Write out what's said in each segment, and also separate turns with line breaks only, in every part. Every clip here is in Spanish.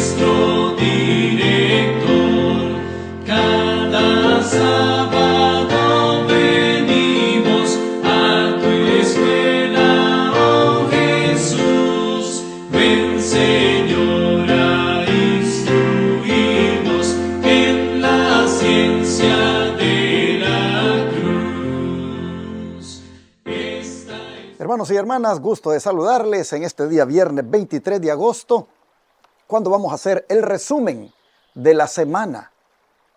nuestro director. Cada sábado venimos a tu escuela, oh Jesús. Ven, Señor, a instruirnos en la ciencia de la cruz.
Hermanos y hermanas, gusto de saludarles en este día viernes 23 de agosto, cuando vamos a hacer el resumen de la semana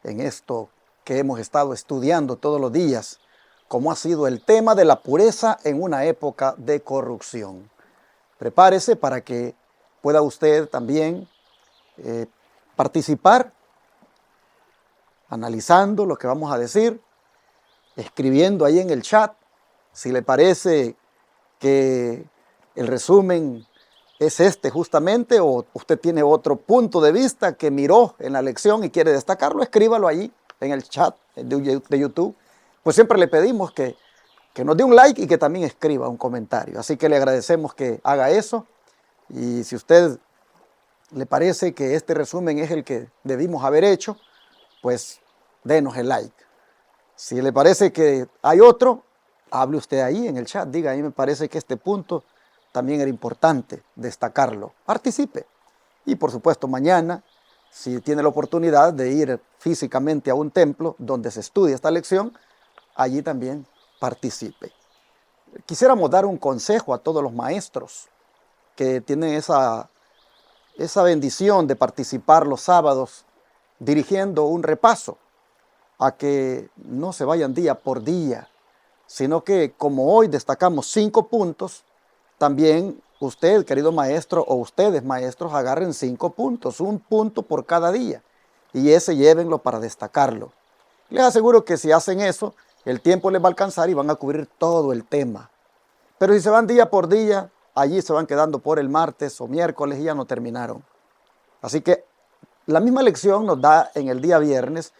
en esto que hemos estado estudiando todos los días, como ha sido el tema de la pureza en una época de corrupción. Prepárese para que pueda usted también participar, analizando lo que vamos a decir, escribiendo ahí en el chat, si le parece que el resumen es este justamente, o usted tiene otro punto de vista que miró en la lección y quiere destacarlo, escríbalo ahí en el chat de YouTube. Pues siempre le pedimos que nos dé un like y que también escriba un comentario. Así que le agradecemos que haga eso. Y si usted le parece que este resumen es el que debimos haber hecho, pues denos el like. Si le parece que hay otro, hable usted ahí en el chat, diga, a mí me parece que este punto también era importante destacarlo. Participe. Y por supuesto mañana, si tiene la oportunidad de ir físicamente a un templo donde se estudia esta lección, allí también participe. Quisiéramos dar un consejo a todos los maestros que tienen esa bendición de participar los sábados dirigiendo un repaso, a que no se vayan día por día, sino que como hoy destacamos 5 puntos, también usted, querido maestro, o ustedes, maestros, agarren 5 puntos, 1 punto por cada día, y ese llévenlo para destacarlo. Les aseguro que si hacen eso, el tiempo les va a alcanzar y van a cubrir todo el tema. Pero si se van día por día, allí se van quedando por el martes o miércoles y ya no terminaron. Así que la misma lección nos da en el día viernes,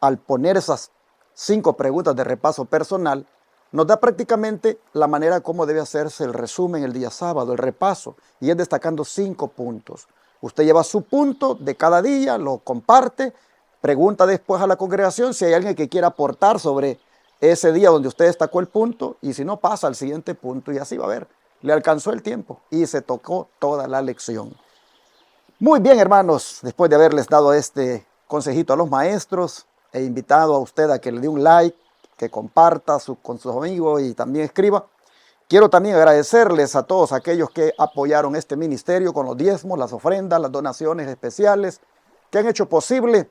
al poner esas 5 preguntas de repaso personal, nos da prácticamente la manera como debe hacerse el resumen el día sábado, el repaso, y es destacando 5 puntos. Usted lleva su punto de cada día, lo comparte, pregunta después a la congregación si hay alguien que quiera aportar sobre ese día donde usted destacó el punto, y si no, pasa al siguiente punto, y así va a ver. Le alcanzó el tiempo y se tocó toda la lección. Muy bien, hermanos, después de haberles dado este consejito a los maestros, he invitado a usted a que le dé un like, que comparta con sus amigos y también escriba. Quiero también agradecerles a todos aquellos que apoyaron este ministerio con los diezmos, las ofrendas, las donaciones especiales, que han hecho posible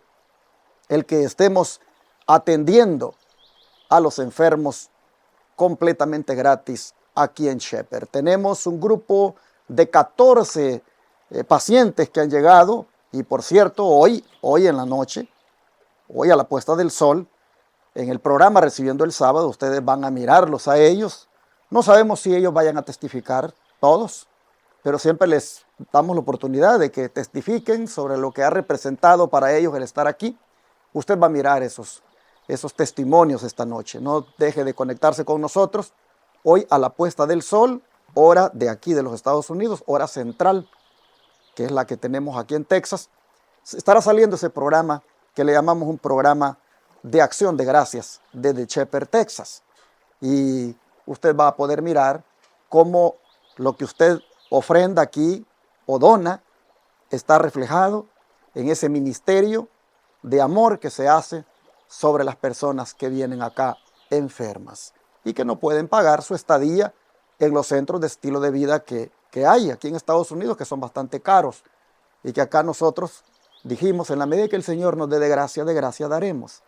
el que estemos atendiendo a los enfermos completamente gratis aquí en Shepherd. Tenemos un grupo de 14 pacientes que han llegado, y por cierto, hoy en la noche, hoy a la puesta del sol, en el programa Recibiendo el Sábado, ustedes van a mirarlos a ellos. No sabemos si ellos vayan a testificar todos, pero siempre les damos la oportunidad de que testifiquen sobre lo que ha representado para ellos el estar aquí. Usted va a mirar esos testimonios esta noche. No deje de conectarse con nosotros. Hoy a la puesta del sol, hora de aquí de los Estados Unidos, hora central, que es la que tenemos aquí en Texas, estará saliendo ese programa que le llamamos un programa de acción de gracias desde Shepherd, Texas. Y usted va a poder mirar cómo lo que usted ofrenda aquí o dona está reflejado en ese ministerio de amor que se hace sobre las personas que vienen acá enfermas y que no pueden pagar su estadía en los centros de estilo de vida que hay aquí en Estados Unidos, que son bastante caros, y que acá nosotros dijimos, en la medida que el Señor nos dé de gracia daremos.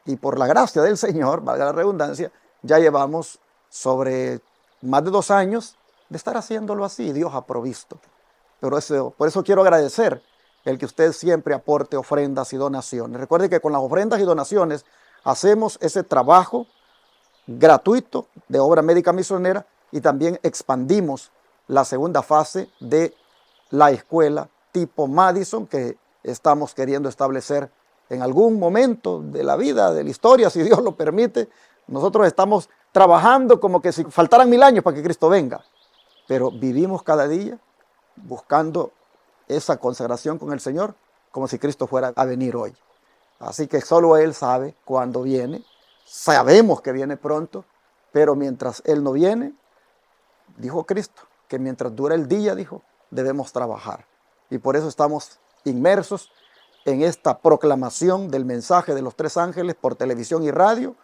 Y por la gracia del Señor, valga la redundancia, ya llevamos sobre más de 2 años de estar haciéndolo así. Dios ha provisto. Pero por eso quiero agradecer el que usted siempre aporte ofrendas y donaciones. Recuerde que con las ofrendas y donaciones hacemos ese trabajo gratuito de obra médica misionera, y también expandimos la segunda fase de la escuela tipo Madison que estamos queriendo establecer en algún momento de la vida, de la historia, si Dios lo permite. Nosotros estamos trabajando como que si faltaran 1000 años para que Cristo venga, pero vivimos cada día buscando esa consagración con el Señor como si Cristo fuera a venir hoy. Así que solo Él sabe cuándo viene. Sabemos que viene pronto, pero mientras Él no viene, dijo Cristo, que mientras dura el día, dijo, debemos trabajar. Y por eso estamos inmersos en esta proclamación del mensaje de los tres ángeles por televisión y radio,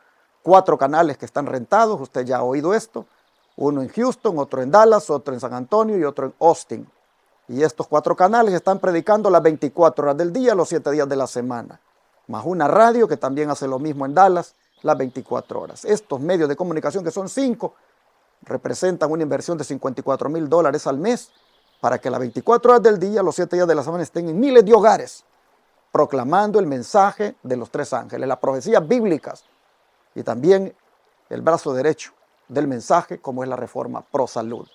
4 canales que están rentados, usted ya ha oído esto, uno en Houston, otro en Dallas, otro en San Antonio y otro en Austin. Y estos 4 canales están predicando las 24 horas del día, los 7 días de la semana, más una radio que también hace lo mismo en Dallas, las 24 horas. Estos medios de comunicación, que son 5, representan una inversión de $54,000 al mes para que las 24 horas del día, los 7 días de la semana, estén en miles de hogares proclamando el mensaje de los tres ángeles, las profecías bíblicas y también el brazo derecho del mensaje, como es la reforma pro salud.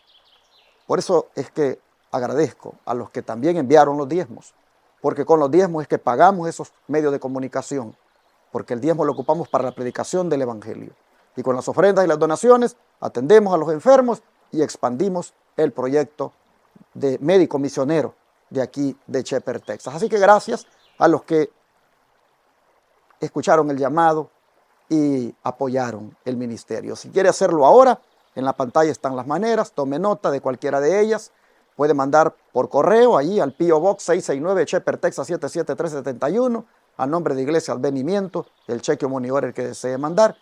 Por eso es que agradezco a los que también enviaron los diezmos, porque con los diezmos es que pagamos esos medios de comunicación, porque el diezmo lo ocupamos para la predicación del evangelio. Y con las ofrendas y las donaciones atendemos a los enfermos y expandimos el proyecto de médico misionero de aquí de Shepherd, Texas. Así que gracias a los que escucharon el llamado y apoyaron el ministerio. Si quiere hacerlo ahora, en la pantalla están las maneras, tome nota de cualquiera de ellas. Puede mandar por correo allí al P.O. Box 669, Shepherd, Texas 77371, a nombre de Iglesia Advenimiento, el cheque o money order que desee mandar.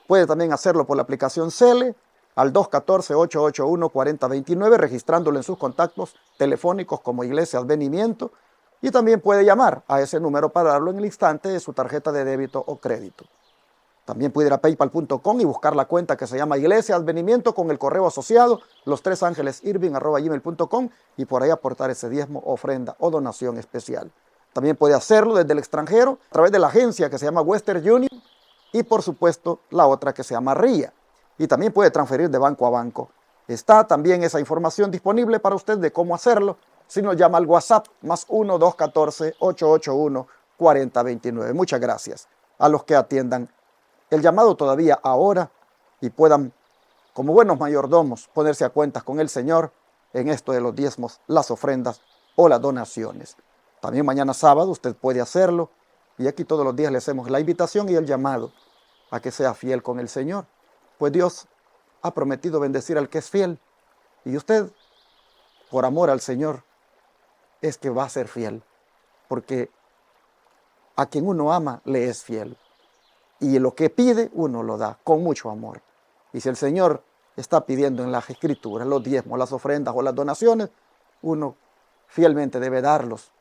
Puede también hacerlo por la aplicación Cele al 214-881-4029, registrándolo en sus contactos telefónicos como Iglesia Advenimiento. Y también puede llamar a ese número para darlo en el instante de su tarjeta de débito o crédito. También puede ir a paypal.com y buscar la cuenta que se llama Iglesia Advenimiento con el correo asociado lostresangelesirving@gmail.com y por ahí aportar ese diezmo, ofrenda o donación especial. También puede hacerlo desde el extranjero a través de la agencia que se llama Western Union y por supuesto la otra que se llama RIA. Y también puede transferir de banco a banco. Está también esa información disponible para usted de cómo hacerlo si nos llama al WhatsApp más 1-214-881-4029. Muchas gracias a los que atiendan el llamado todavía ahora y puedan, como buenos mayordomos, ponerse a cuentas con el Señor en esto de los diezmos, las ofrendas o las donaciones. También mañana sábado usted puede hacerlo y aquí todos los días le hacemos la invitación y el llamado a que sea fiel con el Señor, pues Dios ha prometido bendecir al que es fiel y usted, por amor al Señor, es que va a ser fiel, porque a quien uno ama le es fiel. Y lo que pide, uno lo da con mucho amor. Y si el Señor está pidiendo en las Escrituras los diezmos, las ofrendas o las donaciones, uno fielmente debe darlos,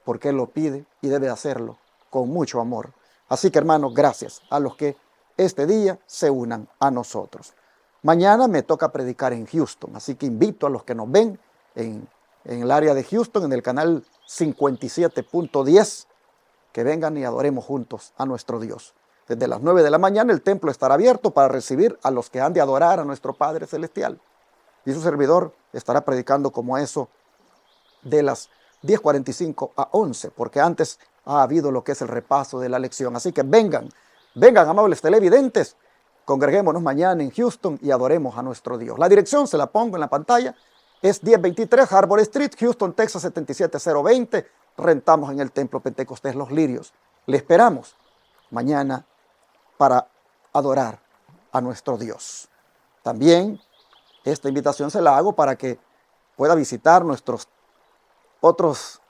porque Él lo pide y debe hacerlo con mucho amor. Así que, hermanos, gracias a los que este día se unan a nosotros. Mañana me toca predicar en Houston, así que invito a los que nos ven en el área de Houston, en el canal 57.10, que vengan y adoremos juntos a nuestro Dios. Desde las 9 de la mañana el templo estará abierto para recibir a los que han de adorar a nuestro Padre Celestial. Y su servidor estará predicando como eso de las 10:45 a 11, porque antes ha habido lo que es el repaso de la lección. Así que vengan, amables televidentes, congreguémonos mañana en Houston y adoremos a nuestro Dios. La dirección se la pongo en la pantalla, es 1023 Harbor Street, Houston, Texas 77020. Rentamos en el Templo Pentecostés Los Lirios. Le esperamos mañana para adorar a nuestro Dios. También esta invitación se la hago para que pueda visitar nuestros otros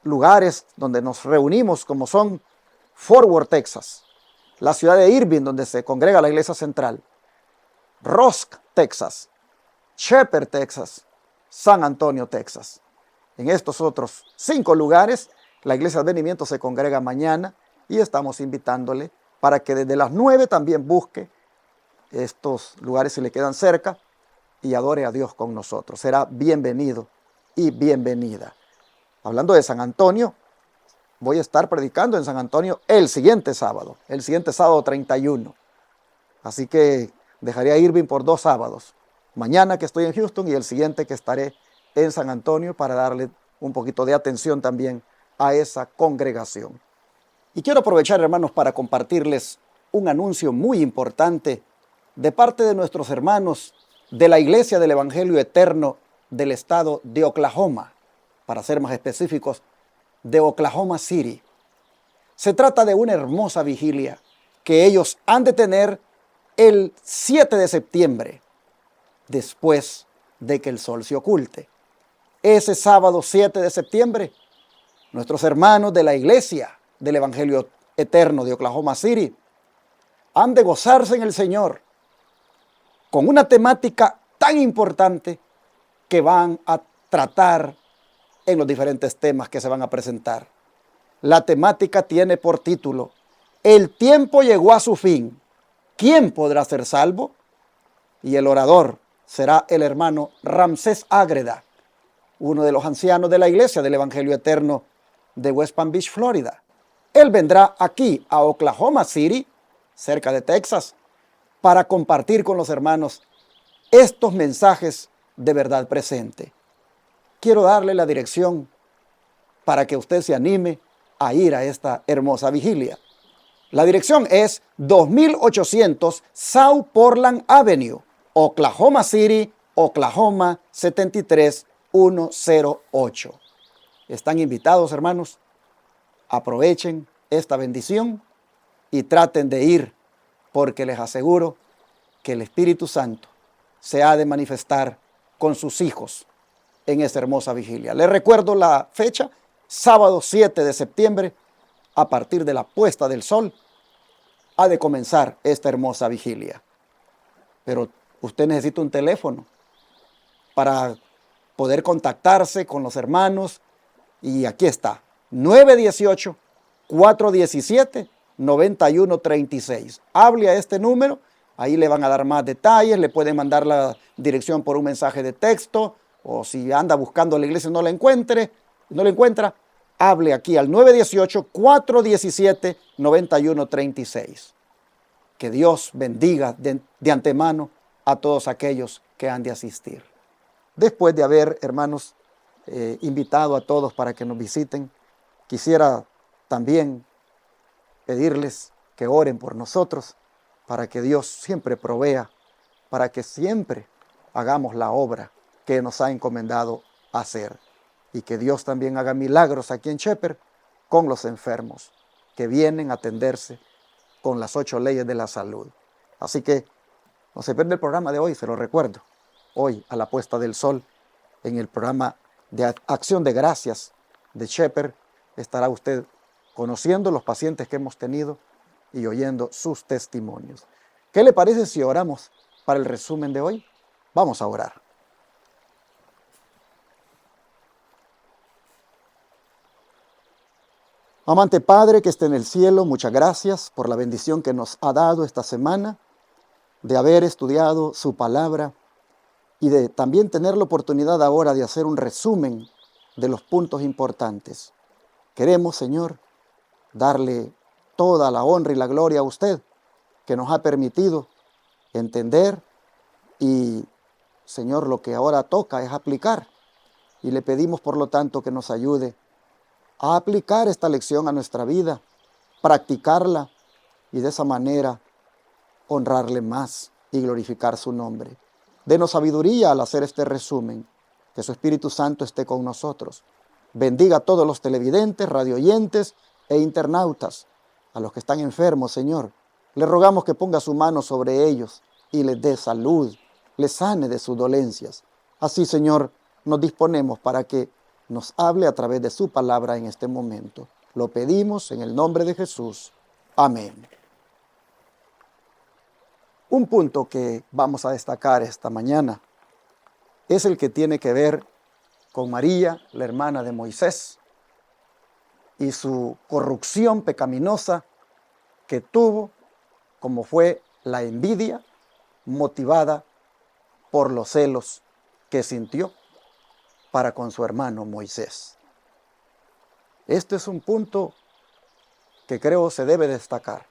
lugares donde nos reunimos, como son Fort Worth, Texas, la ciudad de Irving, donde se congrega la iglesia central, Rusk, Texas, Shepherd, Texas, San Antonio, Texas. En estos otros 5 lugares, la iglesia Advenimiento se congrega mañana y estamos invitándole para que desde las 9 también busque estos lugares si le quedan cerca y adore a Dios con nosotros. Será bienvenido y bienvenida. Hablando de San Antonio, voy a estar predicando en San Antonio el siguiente sábado 31. Así que dejaré a Irving por 2 sábados. Mañana que estoy en Houston y el siguiente que estaré en San Antonio para darle un poquito de atención también a esa congregación. Y quiero aprovechar, hermanos, para compartirles un anuncio muy importante de parte de nuestros hermanos de la Iglesia del Evangelio Eterno del estado de Oklahoma. para ser más específicos, de Oklahoma City. Se trata de una hermosa vigilia que ellos han de tener el 7 de septiembre, después de que el sol se oculte. Ese sábado 7 de septiembre, nuestros hermanos de la iglesia del Evangelio Eterno de Oklahoma City han de gozarse en el Señor con una temática tan importante que van a tratar en los diferentes temas que se van a presentar. La temática tiene por título: El tiempo llegó a su fin. ¿Quién podrá ser salvo? Y el orador será el hermano Ramsés Ágreda, uno de los ancianos de la iglesia del Evangelio Eterno de West Palm Beach, Florida. Él vendrá aquí a Oklahoma City, cerca de Texas, para compartir con los hermanos estos mensajes de verdad presente. Quiero darle la dirección para que usted se anime a ir a esta hermosa vigilia. La dirección es 2800 South Portland Avenue, Oklahoma City, Oklahoma 73108. Están invitados, hermanos. Aprovechen esta bendición y traten de ir, porque les aseguro que el Espíritu Santo se ha de manifestar con sus hijos en esta hermosa vigilia. Les recuerdo la fecha: sábado 7 de septiembre, a partir de la puesta del sol, ha de comenzar esta hermosa vigilia. Pero usted necesita un teléfono para poder contactarse con los hermanos, y aquí está: 918-417-9136. Hable a este número, ahí le van a dar más detalles, le pueden mandar la dirección por un mensaje de texto, o si anda buscando la iglesia y no la encuentra, hable aquí al 918-417-9136. Que Dios bendiga de antemano a todos aquellos que han de asistir. Después de haber, hermanos, invitado a todos para que nos visiten, quisiera también pedirles que oren por nosotros, para que Dios siempre provea, para que siempre hagamos la obra que nos ha encomendado hacer, y que Dios también haga milagros aquí en Shepherd con los enfermos que vienen a atenderse con las 8 leyes de la salud. Así que no se pierda el programa de hoy, se lo recuerdo. Hoy, a la puesta del sol, en el programa de Acción de Gracias de Shepherd, estará usted conociendo los pacientes que hemos tenido y oyendo sus testimonios. ¿Qué le parece si oramos para el resumen de hoy? Vamos a orar. Amante Padre que esté en el cielo, muchas gracias por la bendición que nos ha dado esta semana de haber estudiado su palabra y de también tener la oportunidad ahora de hacer un resumen de los puntos importantes. Queremos, Señor, darle toda la honra y la gloria a usted, que nos ha permitido entender y, Señor, lo que ahora toca es aplicar. Y le pedimos, por lo tanto, que nos ayude a aplicar esta lección a nuestra vida, practicarla y de esa manera honrarle más y glorificar su nombre. Denos sabiduría al hacer este resumen, que su Espíritu Santo esté con nosotros. Bendiga a todos los televidentes, radioyentes e internautas, a los que están enfermos, Señor. Le rogamos que ponga su mano sobre ellos y les dé salud, les sane de sus dolencias. Así, Señor, nos disponemos para que nos hable a través de su palabra en este momento. Lo pedimos en el nombre de Jesús. Amén. Un punto que vamos a destacar esta mañana es el que tiene que ver con María, la hermana de Moisés, y su corrupción pecaminosa que tuvo, como fue la envidia motivada por los celos que sintió para con su hermano Moisés. Este es un punto que creo se debe destacar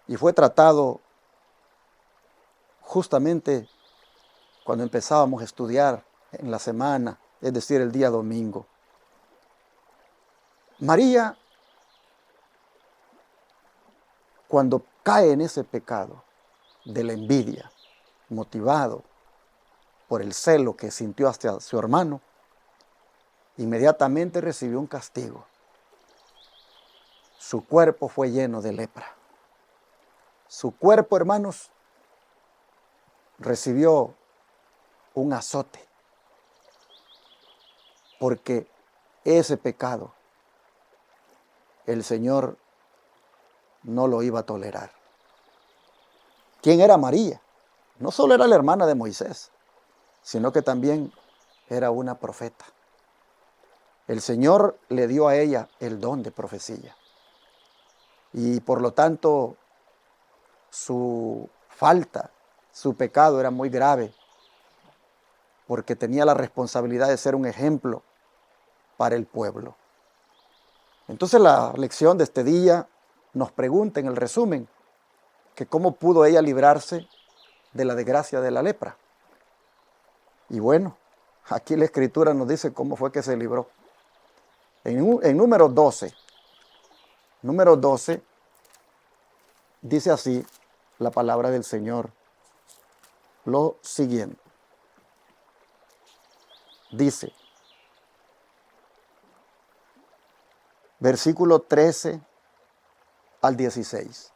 y fue tratado justamente cuando empezábamos a estudiar en la semana, es decir, el día domingo. María, cuando cae en ese pecado de la envidia, motivado por el celo que sintió hacia su hermano, inmediatamente recibió un castigo. Su cuerpo fue lleno de lepra. Su cuerpo, hermanos, recibió un azote, porque ese pecado el Señor no lo iba a tolerar. ¿Quién era María? No solo era la hermana de Moisés, sino que también era una profeta. El Señor le dio a ella el don de profecía. Y por lo tanto, su falta, su pecado era muy grave, porque tenía la responsabilidad de ser un ejemplo para el pueblo. Entonces la lección de este día nos pregunta en el resumen que cómo pudo ella librarse de la desgracia de la lepra. Y bueno, aquí la Escritura nos dice cómo fue que se libró. En Números 12, dice así la palabra del Señor lo siguiente. Dice, versículo 13 al 16.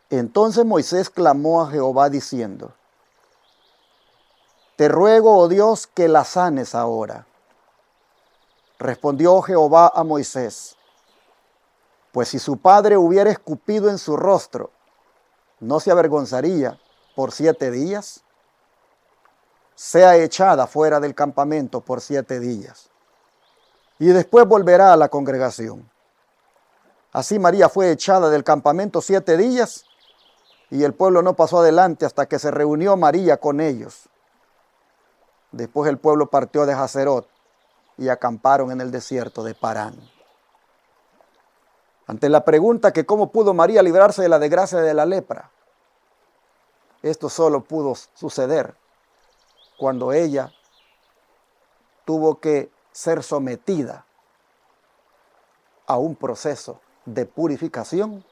Entonces Moisés clamó a Jehová diciendo, te ruego, oh Dios, que la sanes ahora. Respondió Jehová a Moisés, pues si su padre hubiera escupido en su rostro, ¿no se avergonzaría por 7 días? Sea echada fuera del campamento por 7 días, y después volverá a la congregación. Así María fue echada del campamento 7 días, y el pueblo no pasó adelante hasta que se reunió María con ellos. Después el pueblo partió de Hazerot y acamparon en el desierto de Parán. Ante la pregunta que cómo pudo María librarse de la desgracia de la lepra, esto solo pudo suceder cuando ella tuvo que ser sometida a un proceso de purificación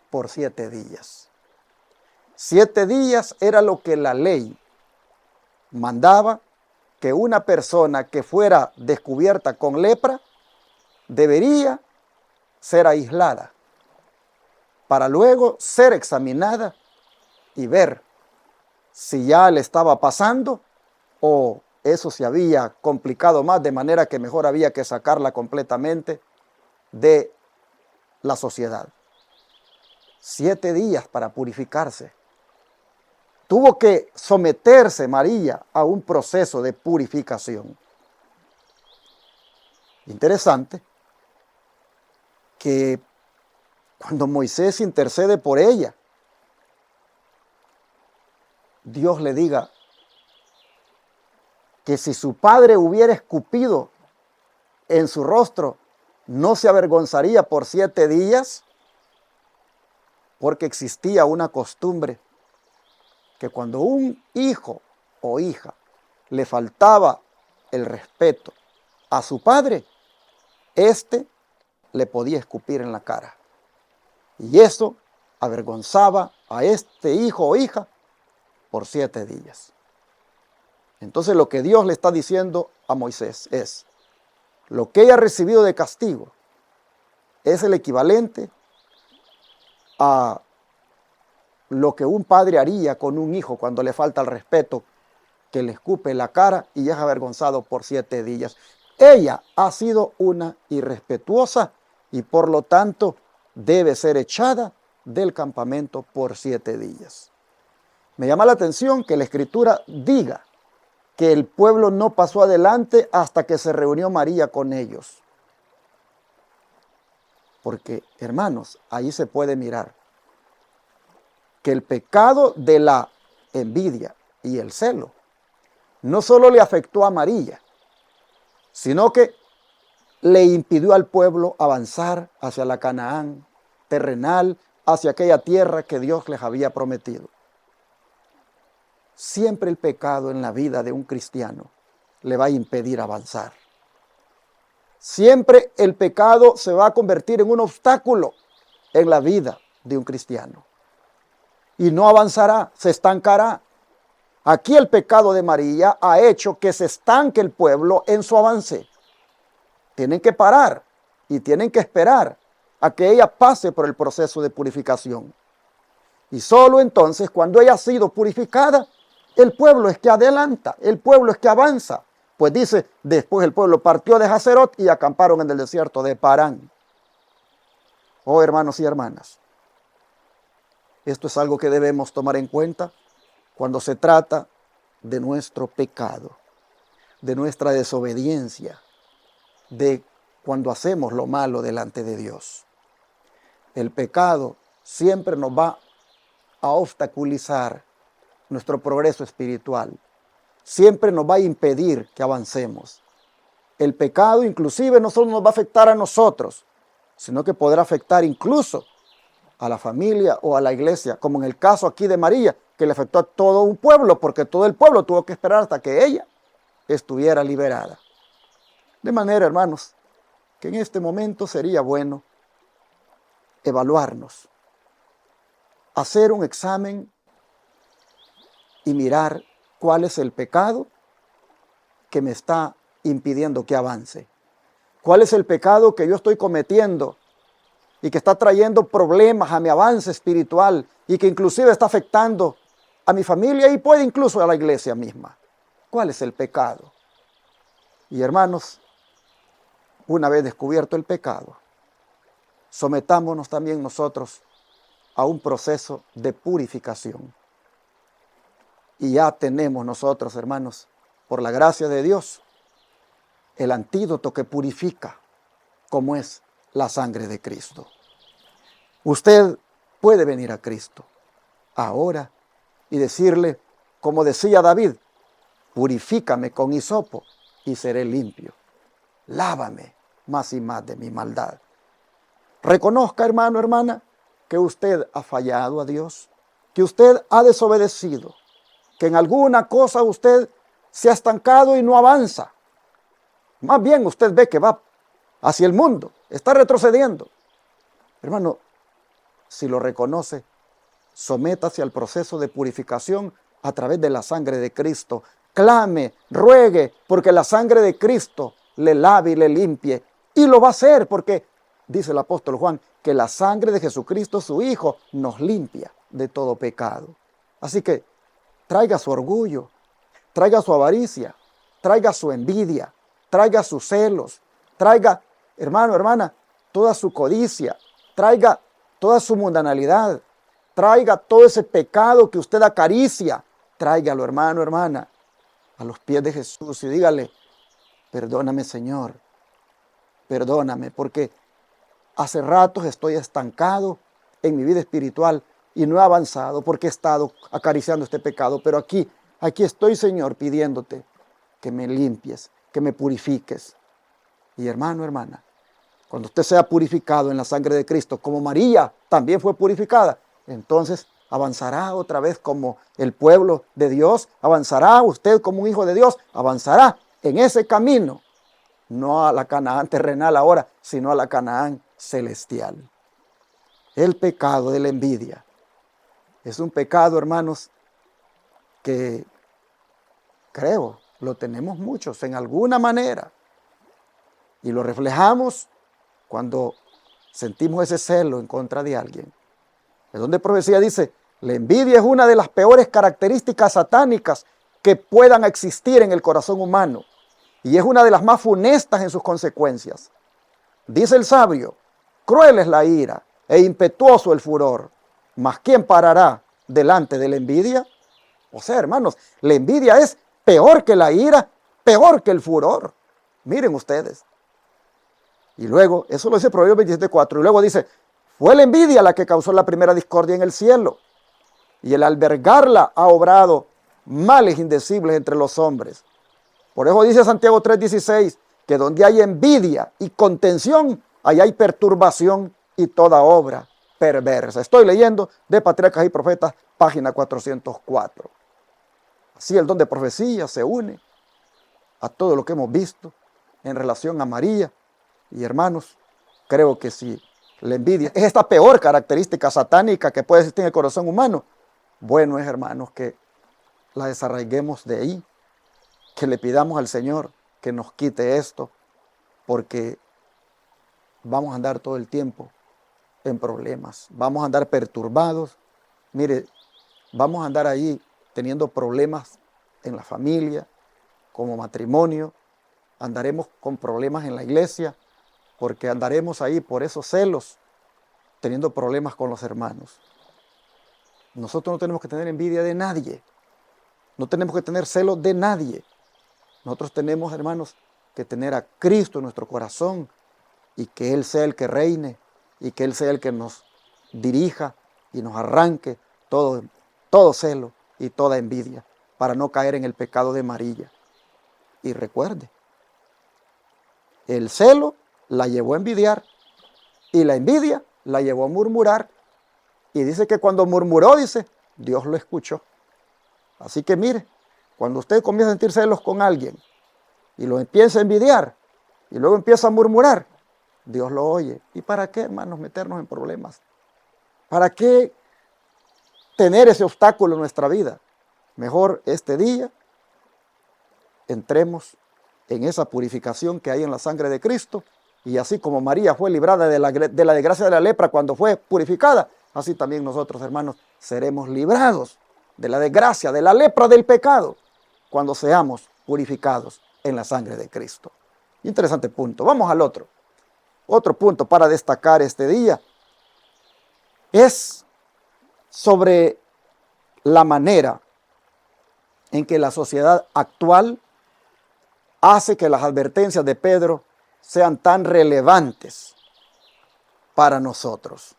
por 7 días. 7 días era lo que la ley mandaba, que una persona que fuera descubierta con lepra debería ser aislada para luego ser examinada y ver si ya le estaba pasando o eso se había complicado más, de manera que mejor había que sacarla completamente de la sociedad. 7 días para purificarse. Tuvo que someterse María a un proceso de purificación. Interesante que cuando Moisés intercede por ella, Dios le diga que si su padre hubiera escupido en su rostro, no se avergonzaría por 7 días, porque existía una costumbre que cuando un hijo o hija le faltaba el respeto a su padre, éste le podía escupir en la cara. Y eso avergonzaba a este hijo o hija por 7 días. Entonces lo que Dios le está diciendo a Moisés es, lo que ella ha recibido de castigo es el equivalente a lo que un padre haría con un hijo cuando le falta el respeto, que le escupe en la cara y es avergonzado por 7 días. Ella ha sido una irrespetuosa y por lo tanto debe ser echada del campamento por 7 días. Me llama la atención que la Escritura diga que el pueblo no pasó adelante hasta que se reunió María con ellos. Porque, hermanos, ahí se puede mirar que el pecado de la envidia y el celo no solo le afectó a María, sino que le impidió al pueblo avanzar hacia la Canaán terrenal, hacia aquella tierra que Dios les había prometido. Siempre el pecado en la vida de un cristiano le va a impedir avanzar. Siempre el pecado se va a convertir en un obstáculo en la vida de un cristiano. Y no avanzará, se estancará. Aquí el pecado de María ha hecho que se estanque el pueblo en su avance. Tienen que parar y tienen que esperar a que ella pase por el proceso de purificación. Y solo entonces, cuando ella ha sido purificada, el pueblo es que adelanta, el pueblo es que avanza. Pues dice, después el pueblo partió de Hazerot y acamparon en el desierto de Parán. Oh, hermanos y hermanas, esto es algo que debemos tomar en cuenta cuando se trata de nuestro pecado, de nuestra desobediencia, de cuando hacemos lo malo delante de Dios. El pecado siempre nos va a obstaculizar nuestro progreso espiritual. Siempre nos va a impedir que avancemos. El pecado inclusive no solo nos va a afectar a nosotros, sino que podrá afectar incluso a la familia o a la iglesia, como en el caso aquí de María, que le afectó a todo un pueblo, porque todo el pueblo tuvo que esperar hasta que ella estuviera liberada. De manera, hermanos, que en este momento sería bueno evaluarnos, hacer un examen y mirar cuál es el pecado que me está impidiendo que avance. ¿Cuál es el pecado que yo estoy cometiendo y que está trayendo problemas a mi avance espiritual y que inclusive está afectando a mi familia y puede incluso a la iglesia misma? ¿Cuál es el pecado? Y hermanos, una vez descubierto el pecado, sometámonos también nosotros a un proceso de purificación. Y ya tenemos nosotros, hermanos, por la gracia de Dios, el antídoto que purifica, como es la sangre de Cristo. Usted puede venir a Cristo ahora y decirle, como decía David, purifícame con hisopo y seré limpio. Lávame más y más de mi maldad. Reconozca, hermano, hermana, que usted ha fallado a Dios, que usted ha desobedecido, que en alguna cosa usted se ha estancado y no avanza. Más bien usted ve que va hacia el mundo, está retrocediendo. Hermano, si lo reconoce, sométase al proceso de purificación a través de la sangre de Cristo. Clame, ruegue, porque la sangre de Cristo le lave y le limpie. Y lo va a hacer porque, dice el apóstol Juan, que la sangre de Jesucristo, su Hijo, nos limpia de todo pecado. Así que traiga su orgullo, traiga su avaricia, traiga su envidia, traiga sus celos, traiga, hermano, hermana, toda su codicia, traiga toda su mundanalidad, traiga todo ese pecado que usted acaricia, tráigalo, hermano, hermana, a los pies de Jesús y dígale, perdóname, Señor, perdóname, porque hace ratos estoy estancado en mi vida espiritual y no he avanzado porque he estado acariciando este pecado, pero aquí estoy, Señor, pidiéndote que me limpies, que me purifiques. Y hermano, hermana, cuando usted sea purificado en la sangre de Cristo, como María también fue purificada, entonces avanzará otra vez como el pueblo de Dios, avanzará usted como un hijo de Dios, avanzará en ese camino, no a la Canaán terrenal ahora, sino a la Canaán celestial. El pecado de la envidia es un pecado, hermanos, que creo lo tenemos muchos en alguna manera y lo reflejamos cuando sentimos ese celo en contra de alguien. Es donde profecía dice, la envidia es una de las peores características satánicas que puedan existir en el corazón humano y es una de las más funestas en sus consecuencias. Dice el sabio, cruel es la ira e impetuoso el furor, mas ¿quién parará delante de la envidia? O sea, hermanos, la envidia es peor que la ira, peor que el furor. Miren ustedes. Y luego, eso lo dice Proverbios 27:4, y luego dice, fue la envidia la que causó la primera discordia en el cielo, y el albergarla ha obrado males indecibles entre los hombres. Por eso dice Santiago 3:16, que donde hay envidia y contención, ahí hay perturbación y toda obra perversa. Estoy leyendo de Patriarcas y Profetas, página 404. Así el don de profecía se une a todo lo que hemos visto en relación a María. Y hermanos, creo que si la envidia es esta peor característica satánica que puede existir en el corazón humano, bueno es, hermanos, que la desarraiguemos de ahí, que le pidamos al Señor que nos quite esto, porque vamos a andar todo el tiempo en problemas, vamos a andar perturbados. Mire, vamos a andar ahí teniendo problemas en la familia, como matrimonio, andaremos con problemas en la iglesia, porque andaremos ahí por esos celos, teniendo problemas con los hermanos. Nosotros no tenemos que tener envidia de nadie, no tenemos que tener celos de nadie. Nosotros tenemos, hermanos, que tener a Cristo en nuestro corazón y que Él sea el que reine y que Él sea el que nos dirija y nos arranque todo celo y toda envidia para no caer en el pecado de Marilla. Y recuerde, el celo la llevó a envidiar y la envidia la llevó a murmurar. Y dice que cuando murmuró, dice, Dios lo escuchó. Así que mire, cuando usted comienza a sentir celos con alguien y lo empieza a envidiar y luego empieza a murmurar, Dios lo oye. ¿Y para qué, hermanos, meternos en problemas? ¿Para qué tener ese obstáculo en nuestra vida? Mejor este día entremos en esa purificación que hay en la sangre de Cristo, y así como María fue librada de la desgracia de la lepra cuando fue purificada, así también nosotros, hermanos, seremos librados de la desgracia, de la lepra del pecado, cuando seamos purificados en la sangre de Cristo. Interesante punto. Vamos al otro. Otro punto para destacar este día es sobre la manera en que la sociedad actual hace que las advertencias de Pedro sean tan relevantes para nosotros.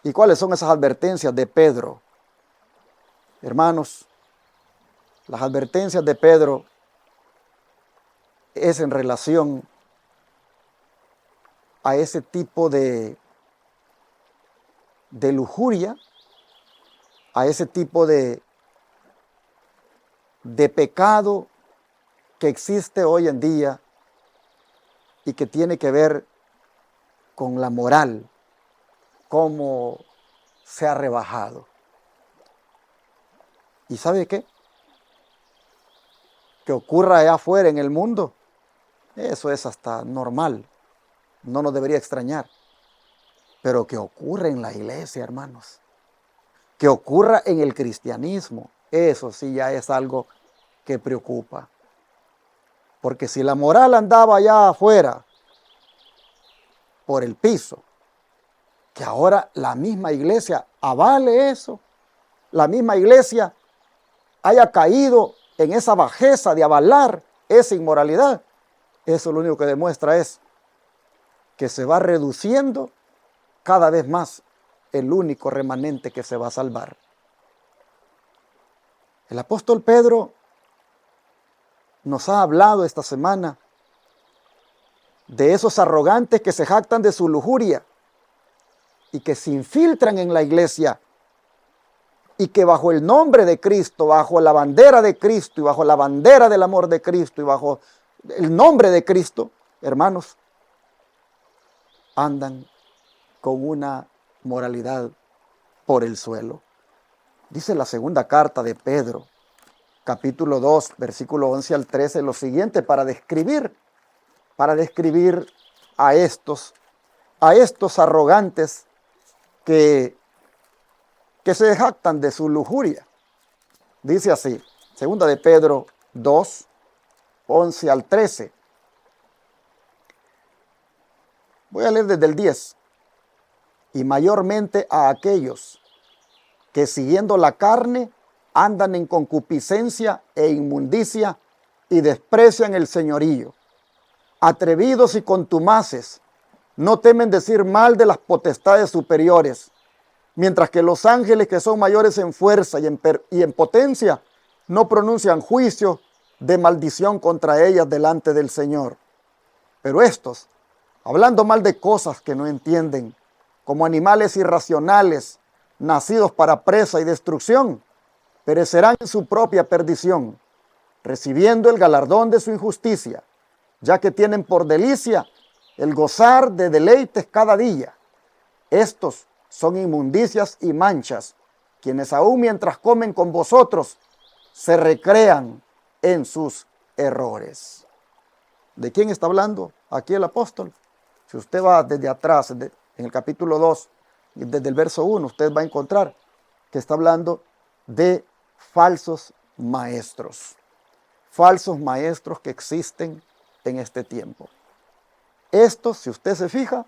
¿Y cuáles son esas advertencias de Pedro? Hermanos, las advertencias de Pedro es en relación a ese tipo de lujuria, a ese tipo de pecado que existe hoy en día y que tiene que ver con la moral, cómo se ha rebajado. ¿Y sabe qué? Que ocurra allá afuera en el mundo, eso es hasta normal, no nos debería extrañar. Pero que ocurra en la iglesia, hermanos, que ocurra en el cristianismo, eso sí ya es algo que preocupa. Porque si la moral andaba allá afuera por el piso, que ahora la misma iglesia avale eso, la misma iglesia haya caído en esa bajeza de avalar esa inmoralidad, eso lo único que demuestra es que se va reduciendo cada vez más el único remanente que se va a salvar. El apóstol Pedro nos ha hablado esta semana de esos arrogantes que se jactan de su lujuria y que se infiltran en la iglesia y que bajo el nombre de Cristo, bajo la bandera de Cristo y bajo la bandera del amor de Cristo y bajo el nombre de Cristo, hermanos, andan con una moralidad por el suelo. Dice la segunda carta de Pedro, capítulo 2, versículo 11 al 13, lo siguiente para describir a estos arrogantes que se jactan de su lujuria. Dice así, segunda de Pedro 2, 11 al 13. Voy a leer desde el 10. Y mayormente a aquellos que siguiendo la carne andan en concupiscencia e inmundicia y desprecian el señorío. Atrevidos y contumaces, no temen decir mal de las potestades superiores, mientras que los ángeles que son mayores en fuerza y en potencia no pronuncian juicio de maldición contra ellas delante del Señor. Pero estos, hablando mal de cosas que no entienden, como animales irracionales, nacidos para presa y destrucción, perecerán en su propia perdición, recibiendo el galardón de su injusticia, ya que tienen por delicia el gozar de deleites cada día. Estos son inmundicias y manchas, quienes aún mientras comen con vosotros se recrean en sus errores. ¿De quién está hablando aquí el apóstol? Si usted va desde atrás, en el capítulo 2, desde el verso 1, usted va a encontrar que está hablando de falsos maestros que existen en este tiempo. Estos, si usted se fija,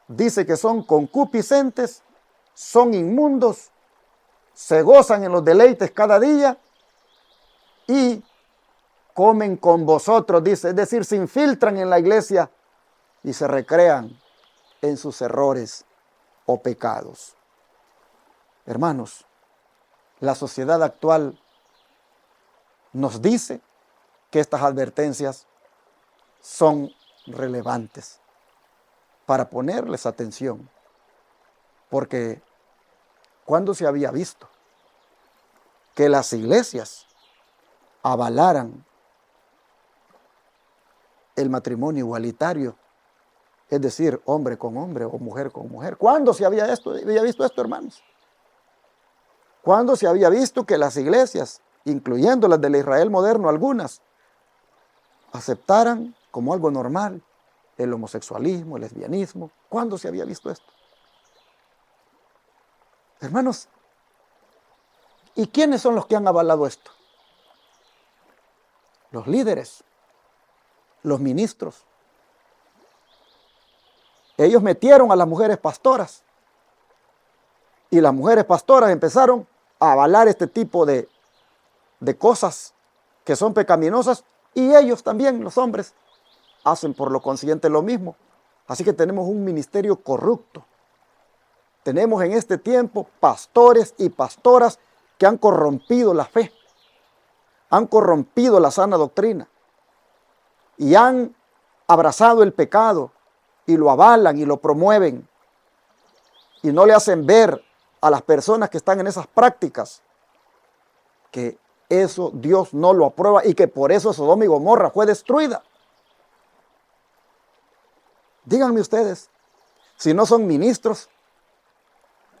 dice que son concupiscentes, son inmundos, se gozan en los deleites cada día y comen con vosotros, dice, es decir, se infiltran en la iglesia y se recrean en sus errores o pecados. Hermanos, la sociedad actual nos dice que estas advertencias son relevantes para ponerles atención, porque ¿cuándo se había visto que las iglesias avalaran el matrimonio igualitario? Es decir, hombre con hombre o mujer con mujer. ¿Cuándo se había visto esto, hermanos? ¿Cuándo se había visto que las iglesias, incluyendo las del Israel moderno, algunas, aceptaran como algo normal el homosexualismo, el lesbianismo? ¿Cuándo se había visto esto? Hermanos, ¿y quiénes son los que han avalado esto? Los líderes, los ministros. Ellos metieron a las mujeres pastoras y las mujeres pastoras empezaron a avalar este tipo de cosas que son pecaminosas, y ellos también, los hombres, hacen por lo consiguiente lo mismo. Así que tenemos un ministerio corrupto. Tenemos en este tiempo pastores y pastoras que han corrompido la fe, han corrompido la sana doctrina y han abrazado el pecado y lo avalan y lo promueven y no le hacen ver a las personas que están en esas prácticas que eso Dios no lo aprueba y que por eso Sodoma y Gomorra fue destruida. Díganme ustedes, si no son ministros,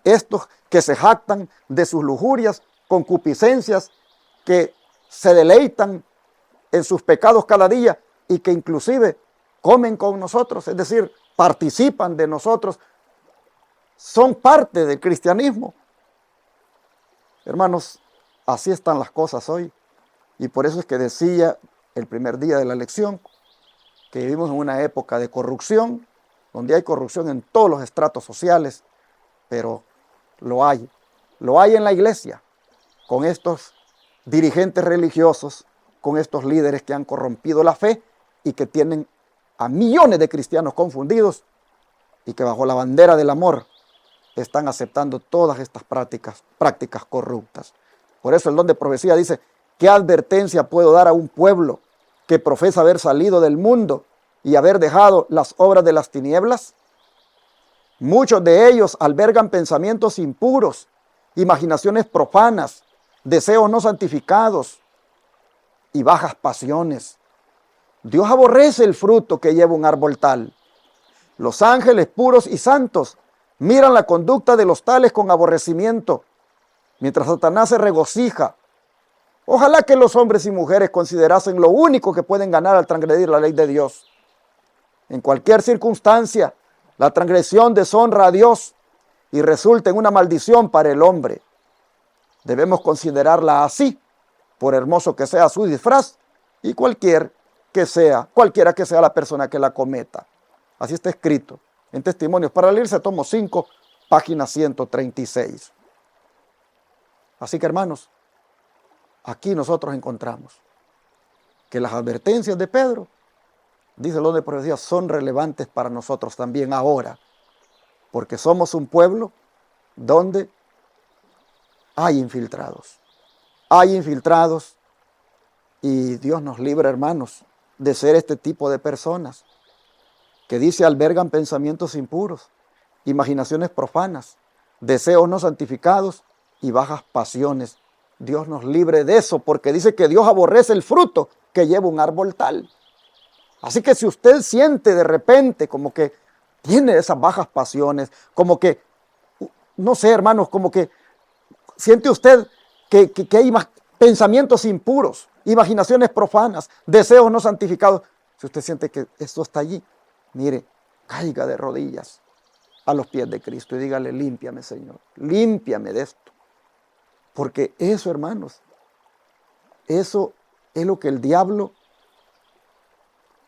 estos que se jactan de sus lujurias, concupiscencias, que se deleitan en sus pecados cada día y que inclusive comen con nosotros, es decir, participan de nosotros, son parte del cristianismo. Hermanos, así están las cosas hoy, y por eso es que decía el primer día de la lección que vivimos en una época de corrupción, donde hay corrupción en todos los estratos sociales, pero lo hay en la iglesia, con estos dirigentes religiosos, con estos líderes que han corrompido la fe y que tienen a millones de cristianos confundidos y que bajo la bandera del amor están aceptando todas estas prácticas corruptas. Por eso el don de profecía dice: ¿qué advertencia puedo dar a un pueblo que profesa haber salido del mundo y haber dejado las obras de las tinieblas? Muchos de ellos albergan pensamientos impuros, imaginaciones profanas, deseos no santificados y bajas pasiones. Dios aborrece el fruto que lleva un árbol tal. Los ángeles puros y santos miran la conducta de los tales con aborrecimiento, mientras Satanás se regocija. Ojalá que los hombres y mujeres considerasen lo único que pueden ganar al transgredir la ley de Dios. En cualquier circunstancia, la transgresión deshonra a Dios y resulta en una maldición para el hombre. Debemos considerarla así, por hermoso que sea su disfraz y cualquiera que sea la persona que la cometa. Así está escrito en Testimonios para leerse, tomo 5, página 136. Así que, hermanos, aquí nosotros encontramos que las advertencias de Pedro, dice el don de profecía, son relevantes para nosotros también ahora, porque somos un pueblo donde hay infiltrados y Dios nos libre, hermanos, de ser este tipo de personas que dice albergan pensamientos impuros, imaginaciones profanas, deseos no santificados y bajas pasiones. Dios nos libre de eso, porque dice que Dios aborrece el fruto que lleva un árbol tal. Así que si usted siente de repente como que tiene esas bajas pasiones, como que, no sé, hermanos, como que siente usted que hay más, pensamientos impuros, imaginaciones profanas, deseos no santificados. Si usted siente que esto está allí, mire, caiga de rodillas a los pies de Cristo y dígale, límpiame, Señor, límpiame de esto. Porque eso, hermanos, eso es lo que el diablo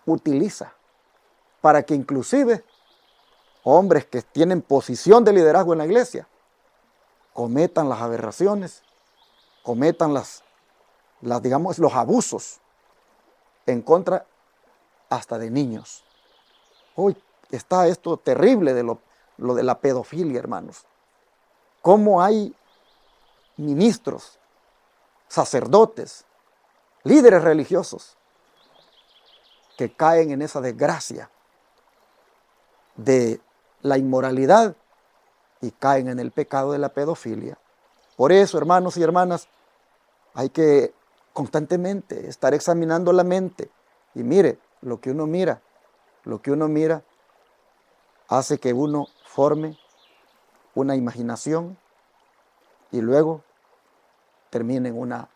utiliza para que inclusive hombres que tienen posición de liderazgo en la iglesia cometan las aberraciones, cometan digamos, los abusos en contra hasta de niños. Hoy está esto terrible de lo de la pedofilia, hermanos. Cómo hay ministros, sacerdotes, líderes religiosos que caen en esa desgracia de la inmoralidad y caen en el pecado de la pedofilia. Por eso, hermanos y hermanas, hay que constantemente estar examinando la mente. Y mire, lo que uno mira hace que uno forme una imaginación y luego termine en una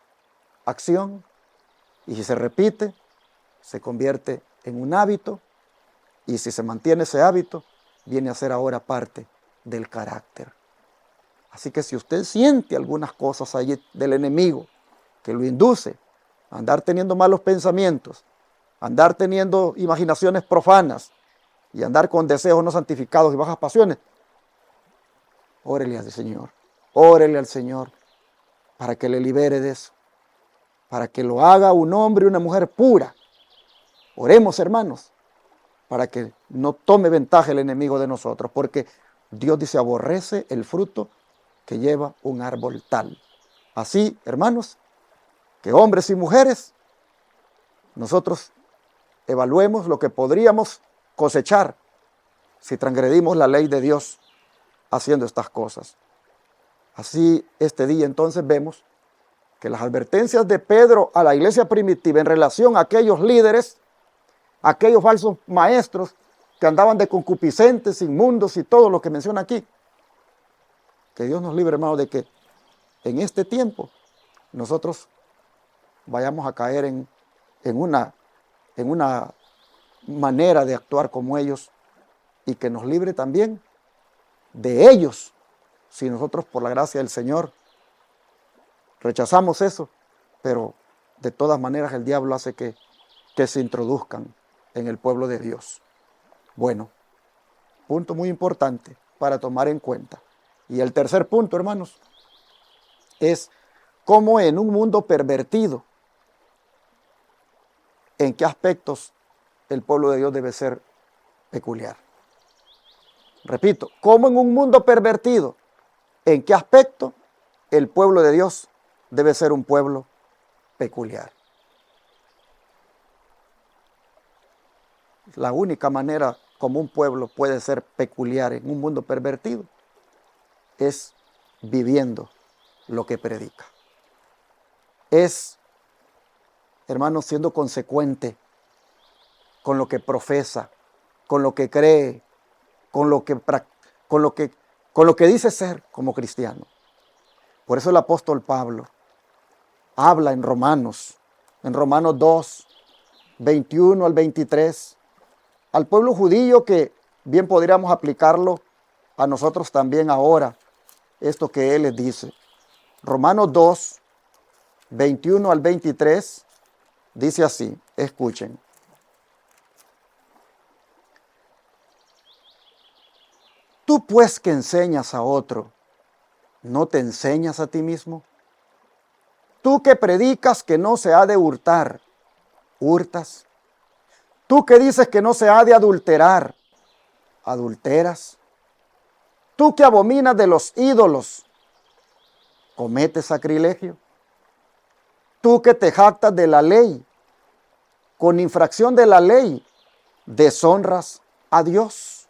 acción. Y si se repite, se convierte en un hábito. Y si se mantiene ese hábito, viene a ser ahora parte del carácter. Así que si usted siente algunas cosas allí del enemigo que lo induce a andar teniendo malos pensamientos, a andar teniendo imaginaciones profanas y andar con deseos no santificados y bajas pasiones, órele al Señor, órele al Señor para que le libere de eso, para que lo haga un hombre y una mujer pura. Oremos, hermanos, para que no tome ventaja el enemigo de nosotros, porque Dios dice, aborrece el fruto que lleva un árbol tal. Así, hermanos, que hombres y mujeres, nosotros evaluemos lo que podríamos cosechar si transgredimos la ley de Dios haciendo estas cosas. Así, este día entonces vemos que las advertencias de Pedro a la iglesia primitiva en relación a aquellos líderes, aquellos falsos maestros que andaban de concupiscentes, inmundos y todo lo que menciona aquí. Que Dios nos libre, hermano, de que en este tiempo nosotros vayamos a caer en una manera de actuar como ellos y que nos libre también de ellos si nosotros por la gracia del Señor rechazamos eso, pero de todas maneras el diablo hace que se introduzcan en el pueblo de Dios. Bueno, punto muy importante para tomar en cuenta. Y el tercer punto, hermanos, es cómo en un mundo pervertido, en qué aspectos el pueblo de Dios debe ser peculiar. Repito, cómo en un mundo pervertido, en qué aspecto el pueblo de Dios debe ser un pueblo peculiar. La única manera como un pueblo puede ser peculiar en un mundo pervertido es viviendo lo que predica. Es, hermanos, siendo consecuente con lo que profesa, con lo que cree, con lo que dice ser como cristiano. Por eso el apóstol Pablo habla en Romanos 2, 21 al 23, al pueblo judío, que bien podríamos aplicarlo a nosotros también ahora, esto que él les dice. Romanos 2, 21 al 23, dice así, escuchen. Tú pues que enseñas a otro, ¿no te enseñas a ti mismo? Tú que predicas que no se ha de hurtar, ¿hurtas? Tú que dices que no se ha de adulterar, ¿adulteras? Tú que abominas de los ídolos, ¿cometes sacrilegio? Tú que te jactas de la ley, con infracción de la ley, deshonras a Dios.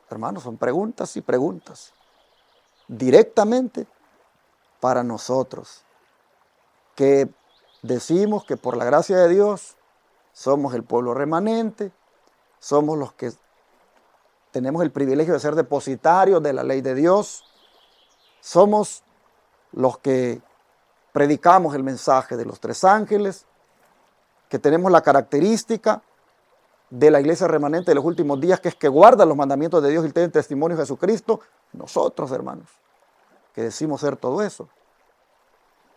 Hermanos, son preguntas y preguntas directamente para nosotros, que decimos que por la gracia de Dios somos el pueblo remanente, somos los que tenemos el privilegio de ser depositarios de la ley de Dios, somos los que predicamos el mensaje de los tres ángeles, que tenemos la característica de la iglesia remanente de los últimos días, que es que guarda los mandamientos de Dios y tiene testimonio de Jesucristo, nosotros, hermanos, que decimos ser todo eso.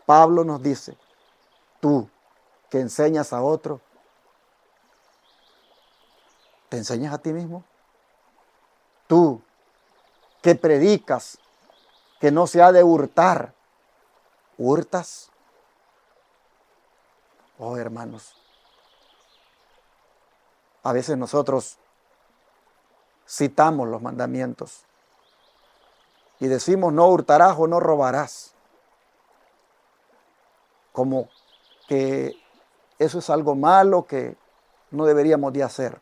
Pablo nos dice, tú que enseñas a otro, ¿te enseñas a ti mismo? Tú que predicas que no se ha de hurtar, ¿hurtas? Oh, hermanos, a veces nosotros citamos los mandamientos y decimos no hurtarás o no robarás, como que eso es algo malo que no deberíamos de hacer.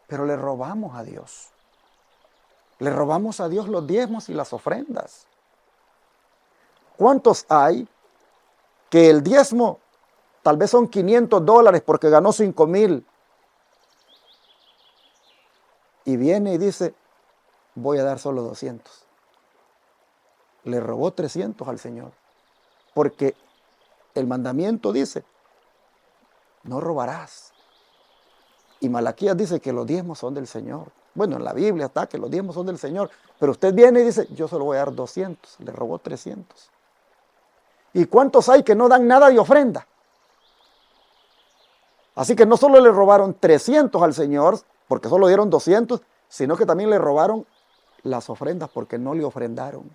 Pero le robamos a Dios. Le robamos a Dios los diezmos y las ofrendas. ¿Cuántos hay que el diezmo tal vez son $500 porque ganó 5,000? Y viene y dice, voy a dar solo 200. Le robó 300 al Señor. Porque el mandamiento dice, no robarás. Y Malaquías dice que los diezmos son del Señor. Bueno, en la Biblia está que los diezmos son del Señor. Pero usted viene y dice, yo solo voy a dar 200. Le robó 300. ¿Y cuántos hay que no dan nada de ofrenda? Así que no solo le robaron 300 al Señor, porque solo dieron 200, sino que también le robaron las ofrendas porque no le ofrendaron.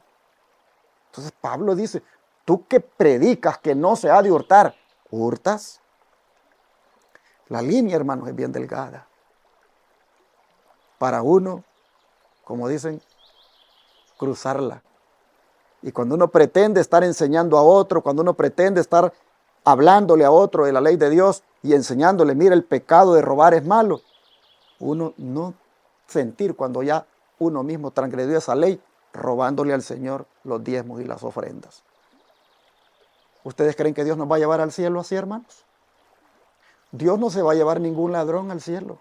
Entonces Pablo dice, tú que predicas que no se ha de hurtar, ¿hurtas? La línea, hermanos, es bien delgada. Para uno, como dicen, cruzarla. Y cuando uno pretende estar enseñando a otro, cuando uno pretende estar hablándole a otro de la ley de Dios y enseñándole, mira, el pecado de robar es malo, uno no sentir cuando ya uno mismo transgredió esa ley, robándole al Señor los diezmos y las ofrendas. ¿Ustedes creen que Dios nos va a llevar al cielo así, hermanos? Dios no se va a llevar ningún ladrón al cielo.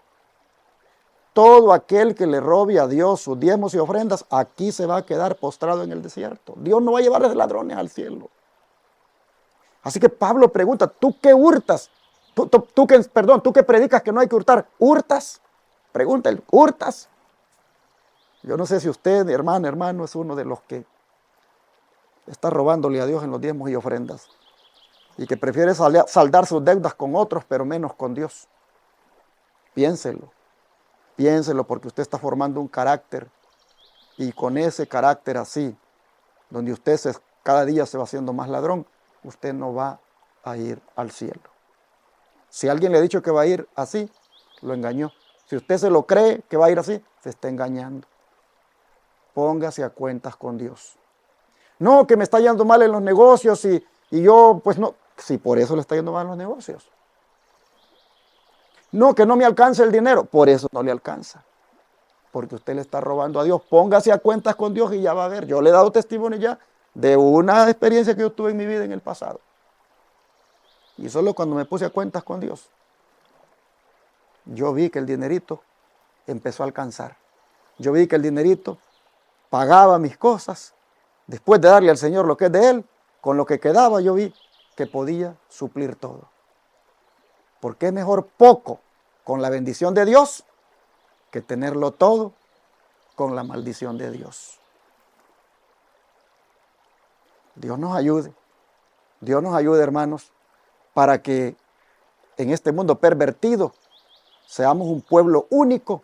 Todo aquel que le robe a Dios sus diezmos y ofrendas, aquí se va a quedar postrado en el desierto. Dios no va a llevar a los ladrones al cielo. Así que Pablo pregunta, ¿tú qué hurtas? ¿Tú que predicas que no hay que hurtar, ¿hurtas? Pregunta él, ¿hurtas? Yo no sé si usted, hermano, es uno de los que está robándole a Dios en los diezmos y ofrendas y que prefiere saldar sus deudas con otros, pero menos con Dios. Piénselo porque usted está formando un carácter y con ese carácter así, donde usted cada día se va haciendo más ladrón, usted no va a ir al cielo. Si alguien le ha dicho que va a ir así, lo engañó. Si usted se lo cree que va a ir así, se está engañando. Póngase a cuentas con Dios. No, que me está yendo mal en los negocios y yo, pues no. Si por eso le está yendo mal en los negocios. No, que no me alcanza el dinero. Por eso no le alcanza. Porque usted le está robando a Dios. Póngase a cuentas con Dios y ya va a ver. Yo le he dado testimonio ya de una experiencia que yo tuve en mi vida en el pasado. Y solo cuando me puse a cuentas con Dios, yo vi que el dinerito empezó a alcanzar. Yo vi que el dinerito pagaba mis cosas. Después de darle al Señor lo que es de Él, con lo que quedaba yo vi que podía suplir todo. Porque es mejor poco con la bendición de Dios que tenerlo todo con la maldición de Dios. Dios nos ayude. Dios nos ayude, hermanos, para que en este mundo pervertido seamos un pueblo único,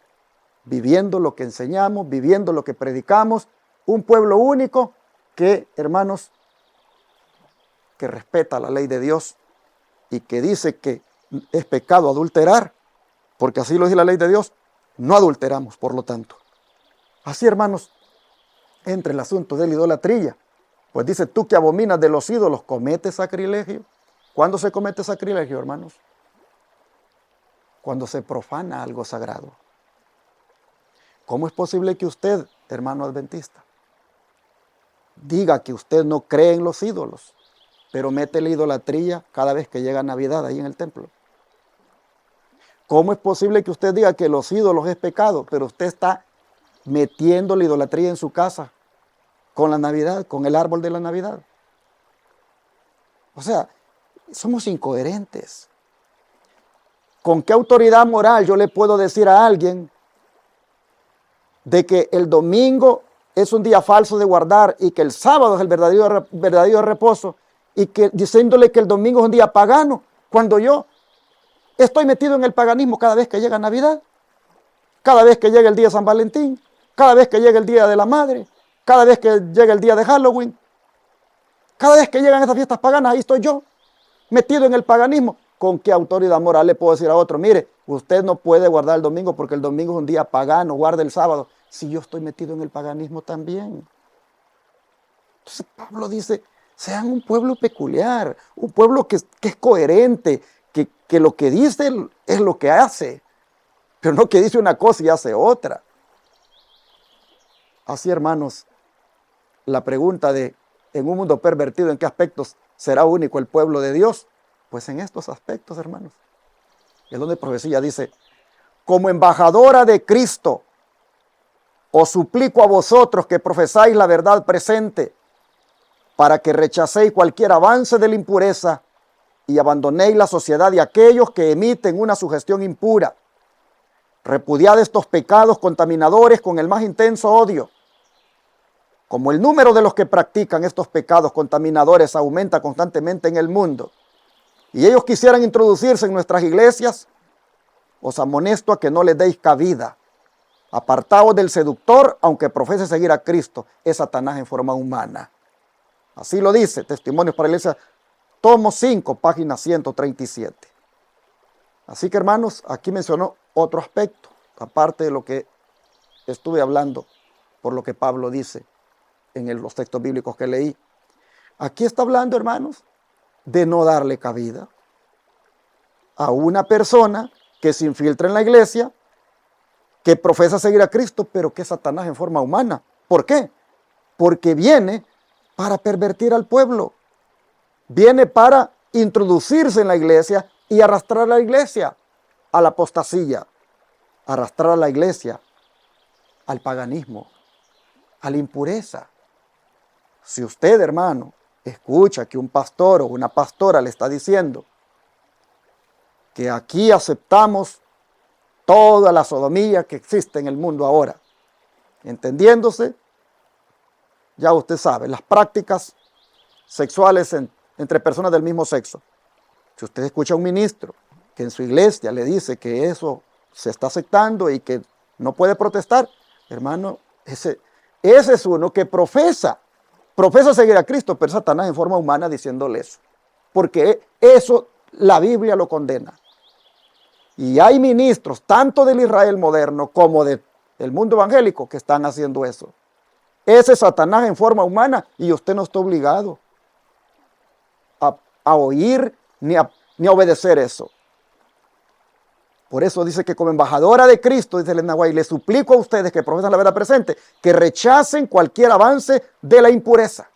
viviendo lo que enseñamos, viviendo lo que predicamos, un pueblo único que, hermanos, que respeta la ley de Dios y que dice que es pecado adulterar, porque así lo dice la ley de Dios, no adulteramos, por lo tanto. Así, hermanos, entra el asunto de la idolatría. Pues dice, tú que abominas de los ídolos, cometes sacrilegio. ¿Cuándo se comete sacrilegio, hermanos? Cuando se profana algo sagrado. ¿Cómo es posible que usted, hermano adventista, diga que usted no cree en los ídolos, pero mete la idolatría cada vez que llega Navidad ahí en el templo? ¿Cómo es posible que usted diga que los ídolos es pecado, pero usted está metiendo la idolatría en su casa con la Navidad, con el árbol de la Navidad? O sea, somos incoherentes. ¿Con qué autoridad moral yo le puedo decir a alguien de que el domingo es un día falso de guardar y que el sábado es el verdadero reposo, y que diciéndole que el domingo es un día pagano, cuando yo estoy metido en el paganismo cada vez que llega Navidad, cada vez que llega el día de San Valentín, cada vez que llega el día de la Madre, cada vez que llega el día de Halloween, cada vez que llegan esas fiestas paganas, ahí estoy yo, metido en el paganismo. ¿Con qué autoridad moral le puedo decir a otro, mire, usted no puede guardar el domingo porque el domingo es un día pagano, guarde el sábado, si yo estoy metido en el paganismo también? Entonces Pablo dice, sean un pueblo peculiar, un pueblo que es coherente, que lo que dice es lo que hace, pero no que dice una cosa y hace otra. Así, hermanos, la pregunta de, en un mundo pervertido, ¿en qué aspectos será único el pueblo de Dios? Pues en estos aspectos, hermanos. Es donde la profecía dice, como embajadora de Cristo, os suplico a vosotros que profesáis la verdad presente, para que rechacéis cualquier avance de la impureza y abandonéis la sociedad de aquellos que emiten una sugestión impura. Repudiad estos pecados contaminadores con el más intenso odio. Como el número de los que practican estos pecados contaminadores aumenta constantemente en el mundo, y ellos quisieran introducirse en nuestras iglesias, os amonesto a que no les deis cabida. Apartaos del seductor, aunque profese seguir a Cristo, es Satanás en forma humana. Así lo dice Testimonios para la Iglesia, tomo 5, página 137. Así que, hermanos, aquí mencionó otro aspecto, aparte de lo que estuve hablando, por lo que Pablo dice en los textos bíblicos que leí. Aquí está hablando, hermanos, de no darle cabida a una persona que se infiltra en la iglesia, que profesa seguir a Cristo, pero que es Satanás en forma humana. ¿Por qué? Porque viene para pervertir al pueblo, viene para introducirse en la iglesia y arrastrar a la iglesia a la apostasía, arrastrar a la iglesia al paganismo, a la impureza. Si usted, hermano, escucha que un pastor o una pastora le está diciendo que aquí aceptamos toda la sodomía que existe en el mundo ahora, entendiéndose, ya usted sabe, las prácticas sexuales entre personas del mismo sexo. Si usted escucha a un ministro que en su iglesia le dice que eso se está aceptando y que no puede protestar, hermano, ese es uno que profesa seguir a Cristo, pero Satanás en forma humana diciéndole eso. Porque eso la Biblia lo condena. Y hay ministros, tanto del Israel moderno como del mundo evangélico, que están haciendo eso. Ese es Satanás en forma humana y usted no está obligado a oír ni a obedecer eso. Por eso dice que como embajadora de Cristo, dice Elena White, le suplico a ustedes que profesan la verdad presente, que rechacen cualquier avance de la impureza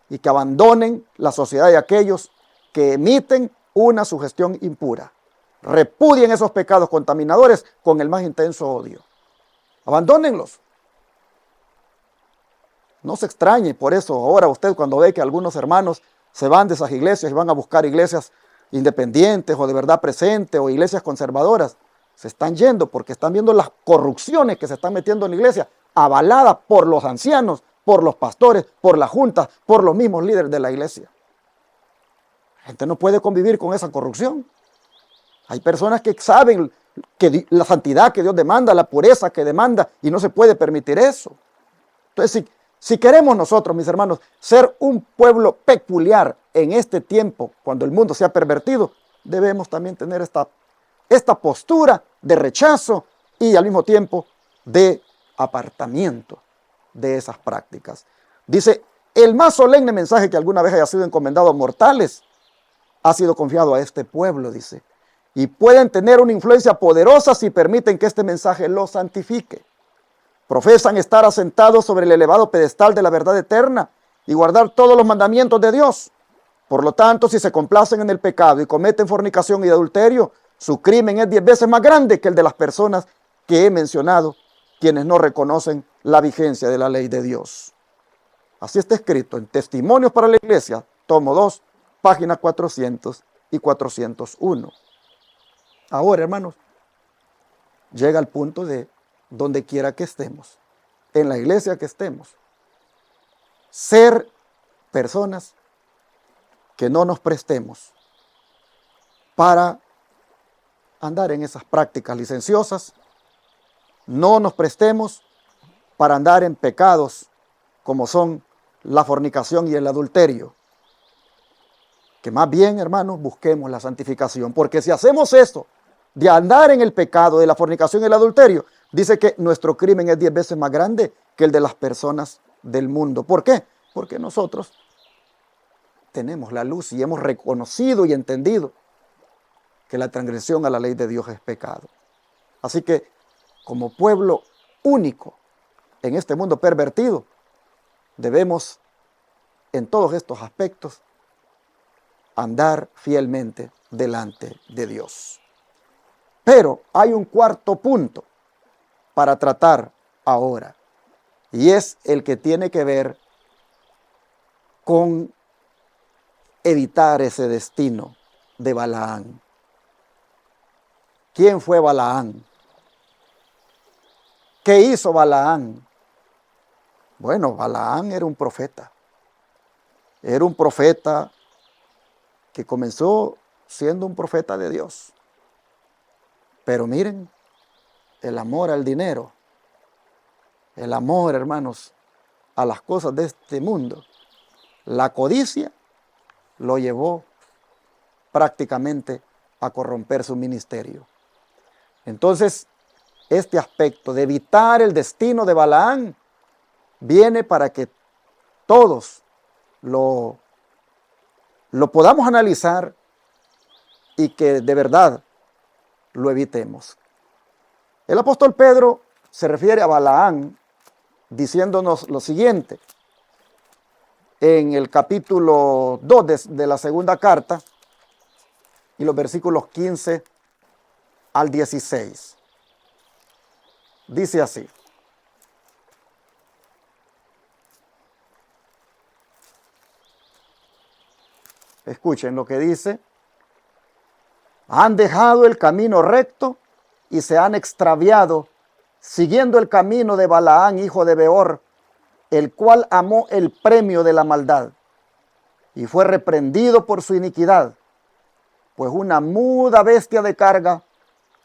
y que abandonen la sociedad de aquellos que emiten una sugestión impura. Repudien esos pecados contaminadores con el más intenso odio. Abandónenlos. No se extrañe por eso ahora usted cuando ve que algunos hermanos se van de esas iglesias y van a buscar iglesias independientes o de verdad presente o iglesias conservadoras. Se están yendo porque están viendo las corrupciones que se están metiendo en la iglesia, avaladas por los ancianos, por los pastores, por las juntas, por los mismos líderes de la iglesia. La gente no puede convivir con esa corrupción. Hay personas que saben que la santidad que Dios demanda, la pureza que demanda, y no se puede permitir eso. Entonces, si queremos nosotros, mis hermanos, ser un pueblo peculiar en este tiempo, cuando el mundo se ha pervertido, debemos también tener esta postura de rechazo y al mismo tiempo de apartamiento de esas prácticas. Dice, el más solemne mensaje que alguna vez haya sido encomendado a mortales ha sido confiado a este pueblo, dice, y pueden tener una influencia poderosa si permiten que este mensaje los santifique. Profesan estar asentados sobre el elevado pedestal de la verdad eterna y guardar todos los mandamientos de Dios. Por lo tanto, si se complacen en el pecado y cometen fornicación y adulterio, su crimen es 10 veces más grande que el de las personas que he mencionado, quienes no reconocen la vigencia de la ley de Dios. Así está escrito en Testimonios para la Iglesia, tomo 2, páginas 400 y 401. Ahora, hermanos, llega el punto de donde quiera que estemos, en la iglesia que estemos, ser personas que no nos prestemos para andar en esas prácticas licenciosas, no nos prestemos para andar en pecados como son la fornicación y el adulterio. Que más bien, hermanos, busquemos la santificación, porque si hacemos esto, de andar en el pecado, de la fornicación y el adulterio, dice que nuestro crimen es 10 veces más grande que el de las personas del mundo. ¿Por qué? Porque nosotros tenemos la luz y hemos reconocido y entendido que la transgresión a la ley de Dios es pecado. Así que, como pueblo único en este mundo pervertido, debemos, en todos estos aspectos, andar fielmente delante de Dios. Pero hay un cuarto punto para tratar ahora, y es el que tiene que ver con evitar ese destino de Balaán. ¿Quién fue Balaán? ¿Qué hizo Balaán? Bueno, Balaán era un profeta. Era un profeta que comenzó siendo un profeta de Dios. Pero miren, el amor al dinero, el amor, hermanos, a las cosas de este mundo, la codicia lo llevó prácticamente a corromper su ministerio. Entonces, este aspecto de evitar el destino de Balaán viene para que todos lo podamos analizar y que de verdad lo evitemos. El apóstol Pedro se refiere a Balaán diciéndonos lo siguiente en el capítulo 2 de la segunda carta y los versículos 15 al 16. Dice así: escuchen lo que dice. Han dejado el camino recto y se han extraviado, siguiendo el camino de Balaán, hijo de Beor, el cual amó el premio de la maldad y fue reprendido por su iniquidad, pues una muda bestia de carga,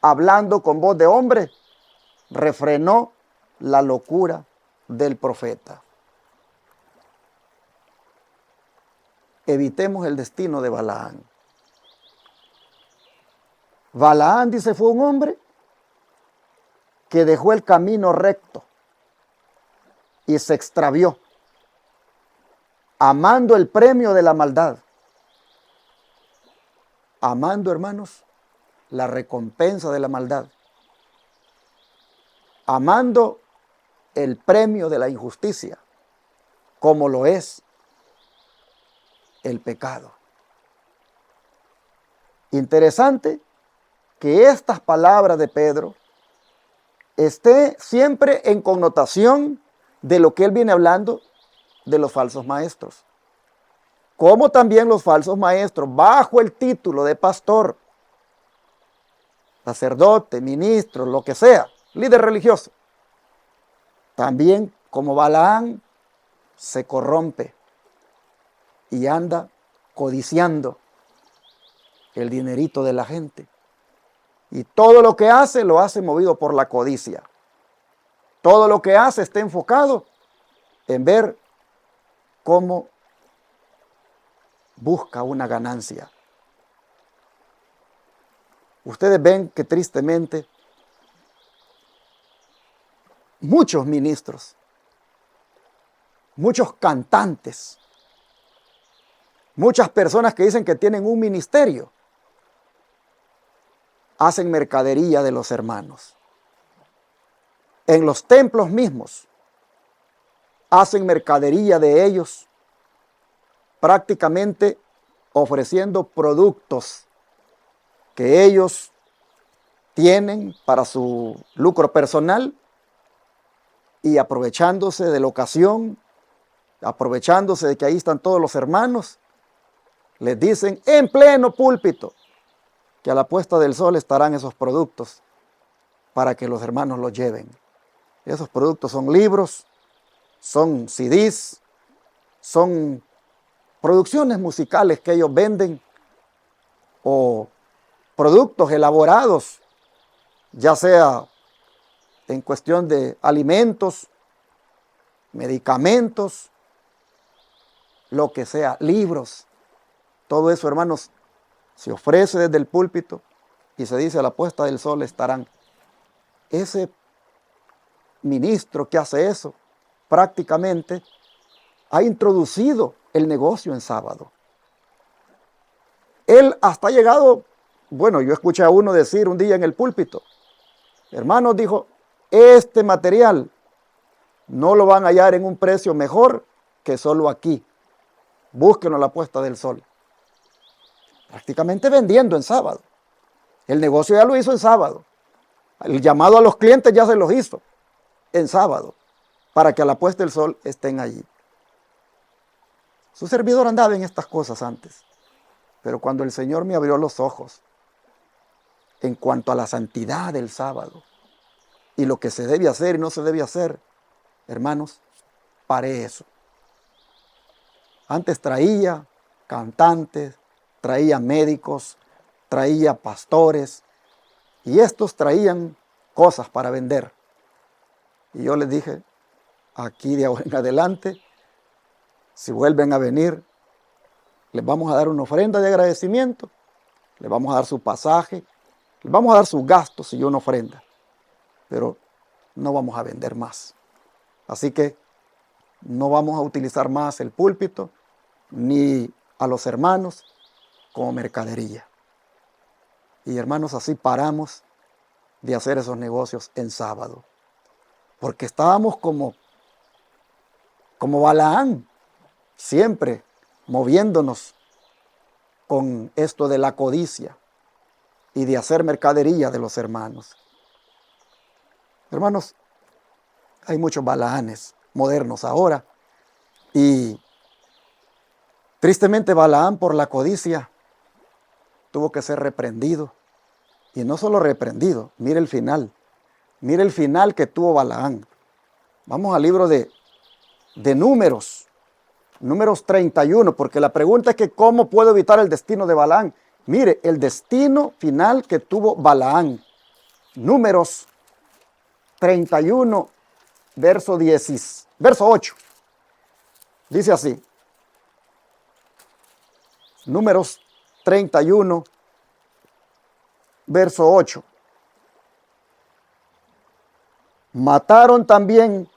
hablando con voz de hombre, refrenó la locura del profeta. Evitemos el destino de Balaán. Balaán, dice, fue un hombre que dejó el camino recto y se extravió, amando el premio de la maldad, amando, hermanos, la recompensa de la maldad, amando el premio de la injusticia, como lo es el pecado. Interesante que estas palabras de Pedro esté siempre en connotación de lo que él viene hablando de los falsos maestros. Como también los falsos maestros, bajo el título de pastor, sacerdote, ministro, lo que sea, líder religioso, también como Balaán se corrompe y anda codiciando el dinerito de la gente. Y todo lo que hace, lo hace movido por la codicia. Todo lo que hace está enfocado en ver cómo busca una ganancia. Ustedes ven que tristemente muchos ministros, muchos cantantes, muchas personas que dicen que tienen un ministerio, hacen mercadería de los hermanos. En los templos mismos hacen mercadería de ellos, prácticamente ofreciendo productos que ellos tienen para su lucro personal y aprovechándose de la ocasión, aprovechándose de que ahí están todos los hermanos, les dicen en pleno púlpito que a la puesta del sol estarán esos productos para que los hermanos los lleven. Esos productos son libros, son CDs, son producciones musicales que ellos venden o productos elaborados, ya sea en cuestión de alimentos, medicamentos, lo que sea, libros. Todo eso, hermanos, se ofrece desde el púlpito y se dice a la puesta del sol estarán. Ese ministro que hace eso prácticamente ha introducido el negocio en sábado. Él hasta ha llegado, bueno, yo escuché a uno decir un día en el púlpito, hermanos, dijo, este material no lo van a hallar en un precio mejor que solo aquí. Búsquenlo a la puesta del sol. Prácticamente vendiendo en sábado. El negocio ya lo hizo en sábado. El llamado a los clientes ya se los hizo en sábado, para que a la puesta del sol estén allí. Su servidor andaba en estas cosas antes, pero cuando el Señor me abrió los ojos en cuanto a la santidad del sábado y lo que se debe hacer y no se debe hacer, hermanos, paré eso. Antes traía cantantes, traía médicos, traía pastores, y estos traían cosas para vender. Y yo les dije, aquí de ahora en adelante, si vuelven a venir, les vamos a dar una ofrenda de agradecimiento, les vamos a dar su pasaje, les vamos a dar sus gastos y una ofrenda, pero no vamos a vender más. Así que no vamos a utilizar más el púlpito ni a los hermanos como mercadería. Y hermanos, así paramos de hacer esos negocios en sábado, porque estábamos como Balaán, siempre moviéndonos con esto de la codicia y de hacer mercadería de los hermanos. Hermanos, hay muchos Balaanes modernos ahora y tristemente Balaán por la codicia tuvo que ser reprendido. Y no solo reprendido, mire el final que tuvo Balaán. Vamos al libro de Números, Números 31, porque la pregunta es que ¿cómo puedo evitar el destino de Balaán? Mire, el destino final que tuvo Balaán. Números 31, verso 8. Dice así. Números 31, verso 8. Mataron también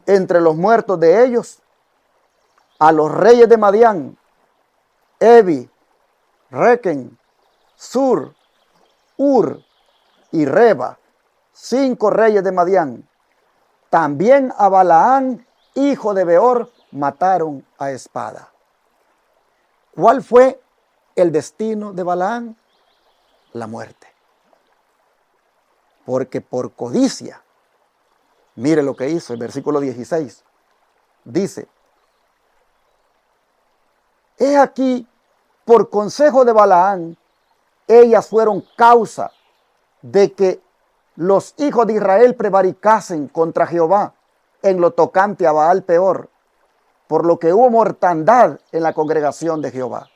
entre los muertos de ellos a los reyes de Madián, Evi, Requen, Sur, Ur y Reba, 5 reyes de Madián. También a Balaán, hijo de Beor, mataron a espada. ¿Cuál fue el destino de Balaán? La muerte. Porque por codicia, mire lo que hizo el versículo 16. Dice, he aquí, por consejo de Balaán, ellas fueron causa de que los hijos de Israel prevaricasen contra Jehová en lo tocante a Baal Peor, por lo que hubo mortandad en la congregación de Jehová.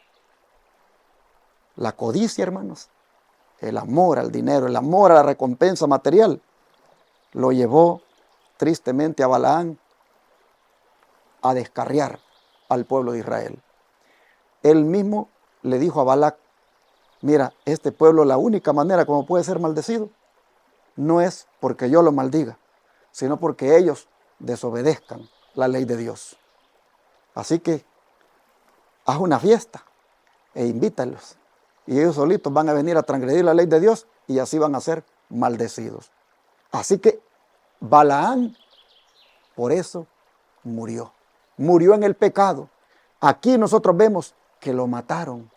La codicia, hermanos, el amor al dinero, el amor a la recompensa material, lo llevó tristemente a Balaán a descarriar al pueblo de Israel. Él mismo le dijo a Balac, mira, este pueblo, la única manera como puede ser maldecido no es porque yo lo maldiga, sino porque ellos desobedezcan la ley de Dios. Así que haz una fiesta e invítalos. Y ellos solitos van a venir a transgredir la ley de Dios y así van a ser maldecidos. Así que Balaán, por eso murió. Murió en el pecado. Aquí nosotros vemos que lo mataron.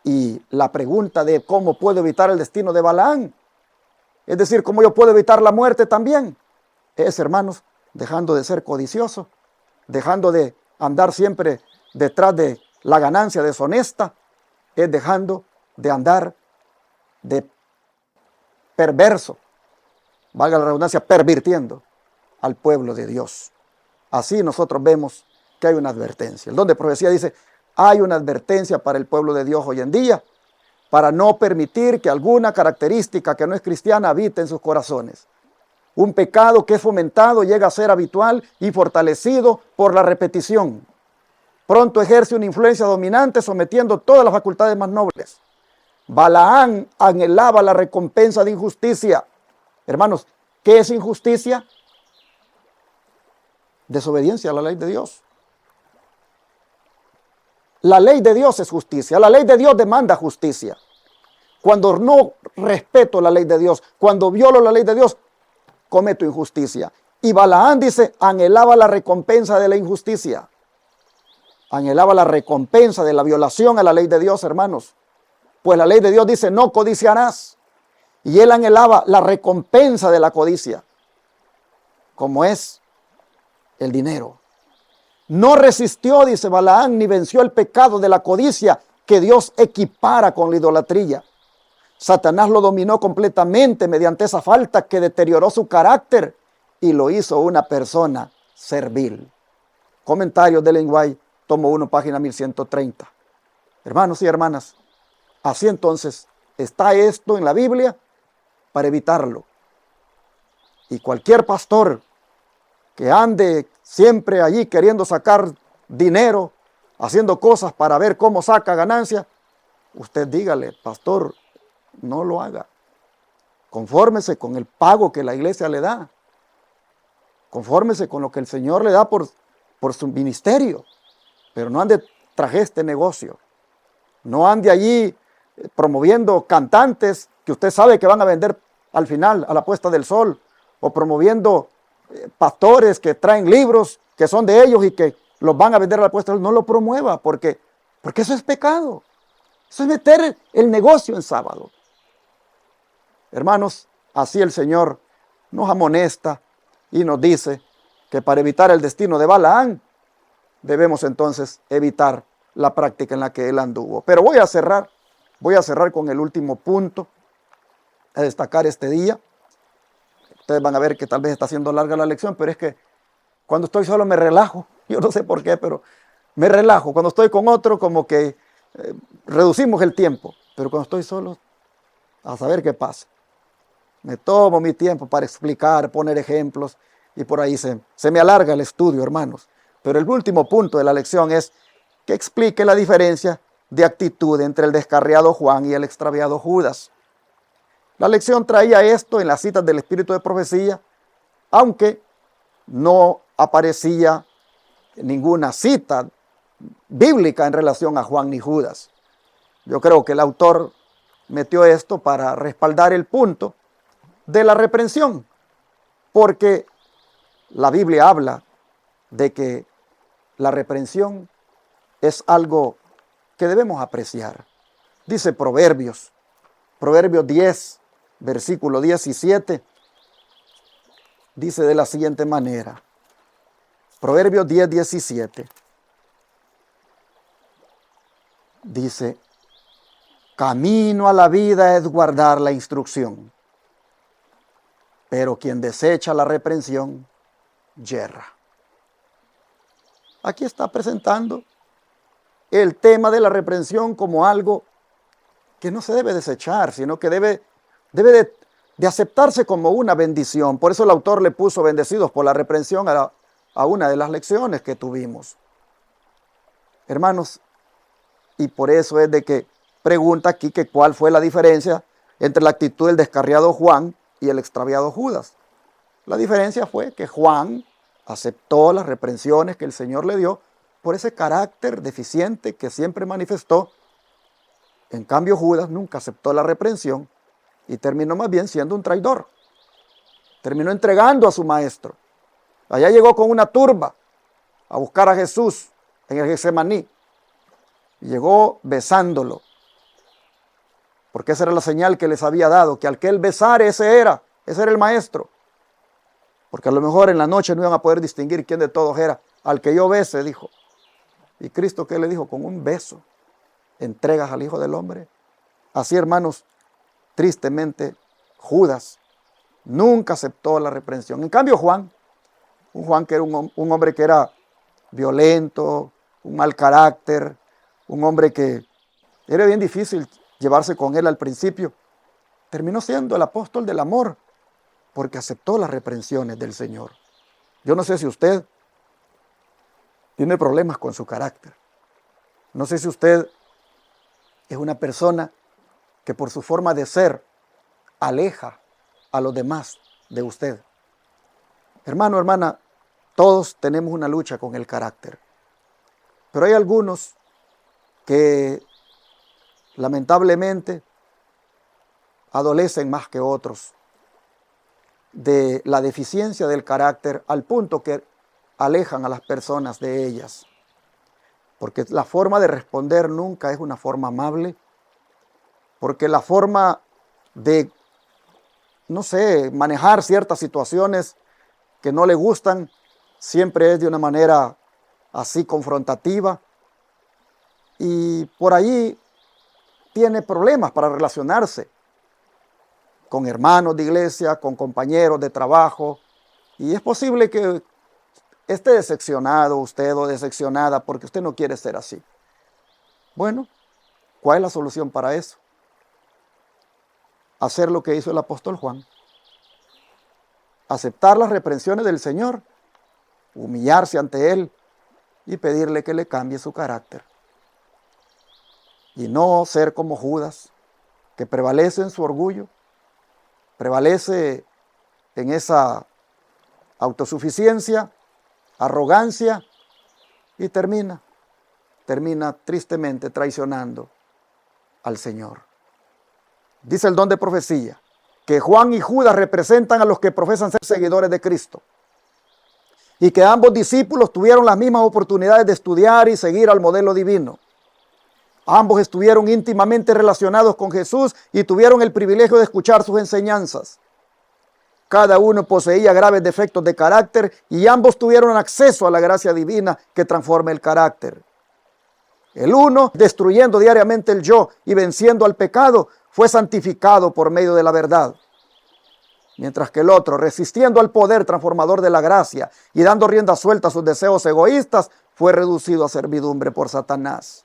Y la pregunta de cómo puedo evitar el destino de Balaán, es decir, cómo yo puedo evitar la muerte también, es, hermanos, dejando de ser codicioso, dejando de andar siempre detrás de la ganancia deshonesta, es dejando de andar de perverso, valga la redundancia, pervirtiendo al pueblo de Dios. Así nosotros vemos que hay una advertencia. El don de profecía dice, hay una advertencia para el pueblo de Dios hoy en día, para no permitir que alguna característica que no es cristiana habite en sus corazones. Un pecado que es fomentado llega a ser habitual y fortalecido por la repetición. Pronto ejerce una influencia dominante sometiendo todas las facultades más nobles. Balaán anhelaba la recompensa de injusticia. Hermanos, ¿qué es injusticia? Desobediencia a la ley de Dios. La ley de Dios es justicia. La ley de Dios demanda justicia. Cuando no respeto la ley de Dios, cuando violo la ley de Dios, cometo injusticia. Y Balaán dice, anhelaba la recompensa de la injusticia. Anhelaba la recompensa de la violación a la ley de Dios, hermanos. Pues la ley de Dios dice, no codiciarás. Y él anhelaba la recompensa de la codicia, como es el dinero. No resistió, dice Balaán, ni venció el pecado de la codicia que Dios equipara con la idolatría. Satanás lo dominó completamente mediante esa falta que deterioró su carácter y lo hizo una persona servil. Comentarios de Ellen White, tomo 1, página 1130. Hermanos y hermanas, así entonces está esto en la Biblia para evitarlo. Y cualquier pastor que ande siempre allí queriendo sacar dinero, haciendo cosas para ver cómo saca ganancia, usted dígale, pastor, no lo haga. Confórmese con el pago que la iglesia le da. Confórmese con lo que el Señor le da por su ministerio. Pero no ande tras este negocio. No ande allí promoviendo cantantes que usted sabe que van a vender al final, a la puesta del sol. O promoviendo pastores que traen libros que son de ellos y que los van a vender a la puesta del sol. No lo promueva porque eso es pecado. Eso es meter el negocio en sábado. Hermanos, así el Señor nos amonesta y nos dice que para evitar el destino de Balaán, debemos entonces evitar la práctica en la que él anduvo. Pero voy a cerrar con el último punto a destacar este día. Ustedes van a ver que tal vez está siendo larga la lección, pero es que cuando estoy solo me relajo. Yo no sé por qué, pero me relajo. Cuando estoy con otro, como que reducimos el tiempo. Pero cuando estoy solo, a saber qué pasa. Me tomo mi tiempo para explicar, poner ejemplos, y por ahí se me alarga el estudio, hermanos. Pero el último punto de la lección es que explique la diferencia de actitud entre el descarriado Juan y el extraviado Judas. La lección traía esto en las citas del Espíritu de Profecía, aunque no aparecía ninguna cita bíblica en relación a Juan ni Judas. Yo creo que el autor metió esto para respaldar el punto de la reprensión, porque la Biblia habla de que la reprensión es algo que debemos apreciar. Dice Proverbios 10, versículo 17, dice de la siguiente manera. Proverbios 10, 17. Dice, camino a la vida es guardar la instrucción, pero quien desecha la reprensión, yerra. Aquí está presentando el tema de la reprensión como algo que no se debe desechar, sino que debe de aceptarse como una bendición. Por eso el autor le puso bendecidos por la reprensión a una de las lecciones que tuvimos. Hermanos, y por eso es de que pregunta aquí que cuál fue la diferencia entre la actitud del descarriado Juan y el extraviado Judas. La diferencia fue que Juan aceptó las reprensiones que el Señor le dio por ese carácter deficiente que siempre manifestó. En cambio, Judas nunca aceptó la reprensión y terminó más bien siendo un traidor. Terminó entregando a su maestro. Allá llegó con una turba a buscar a Jesús en el Getsemaní. Llegó besándolo, porque esa era la señal que les había dado, que al que él besara, ese era el maestro. Porque a lo mejor en la noche no iban a poder distinguir quién de todos era. Al que yo bese, dijo, ¿Y Cristo qué le dijo? Con un beso entregas al Hijo del Hombre. Así, hermanos, tristemente, Judas nunca aceptó la reprensión. En cambio, Juan que era un hombre que era violento, un mal carácter, un hombre que era bien difícil llevarse con él al principio, terminó siendo el apóstol del amor, porque aceptó las reprensiones del Señor. Yo no sé si usted tiene problemas con su carácter. No sé si usted es una persona que por su forma de ser aleja a los demás de usted. Hermano, hermana, todos tenemos una lucha con el carácter. Pero hay algunos que lamentablemente adolecen más que otros de la deficiencia del carácter al punto que alejan a las personas de ellas. Porque la forma de responder nunca es una forma amable, porque la forma de, no sé, manejar ciertas situaciones que no le gustan siempre es de una manera así confrontativa, y por ahí tiene problemas para relacionarse con hermanos de iglesia, con compañeros de trabajo, y es posible que esté decepcionado usted o decepcionada porque usted no quiere ser así. Bueno, ¿cuál es la solución para eso? Hacer lo que hizo el apóstol Juan. Aceptar las reprensiones del Señor, humillarse ante Él y pedirle que le cambie su carácter. Y no ser como Judas, que prevalece en su orgullo, prevalece en esa autosuficiencia, arrogancia, y termina tristemente traicionando al Señor. Dice el don de profecía que Juan y Judas representan a los que profesan ser seguidores de Cristo, y que ambos discípulos tuvieron las mismas oportunidades de estudiar y seguir al modelo divino. Ambos estuvieron íntimamente relacionados con Jesús y tuvieron el privilegio de escuchar sus enseñanzas. Cada uno poseía graves defectos de carácter y ambos tuvieron acceso a la gracia divina que transforma el carácter. El uno, destruyendo diariamente el yo y venciendo al pecado, fue santificado por medio de la verdad. Mientras que el otro, resistiendo al poder transformador de la gracia y dando rienda suelta a sus deseos egoístas, fue reducido a servidumbre por Satanás.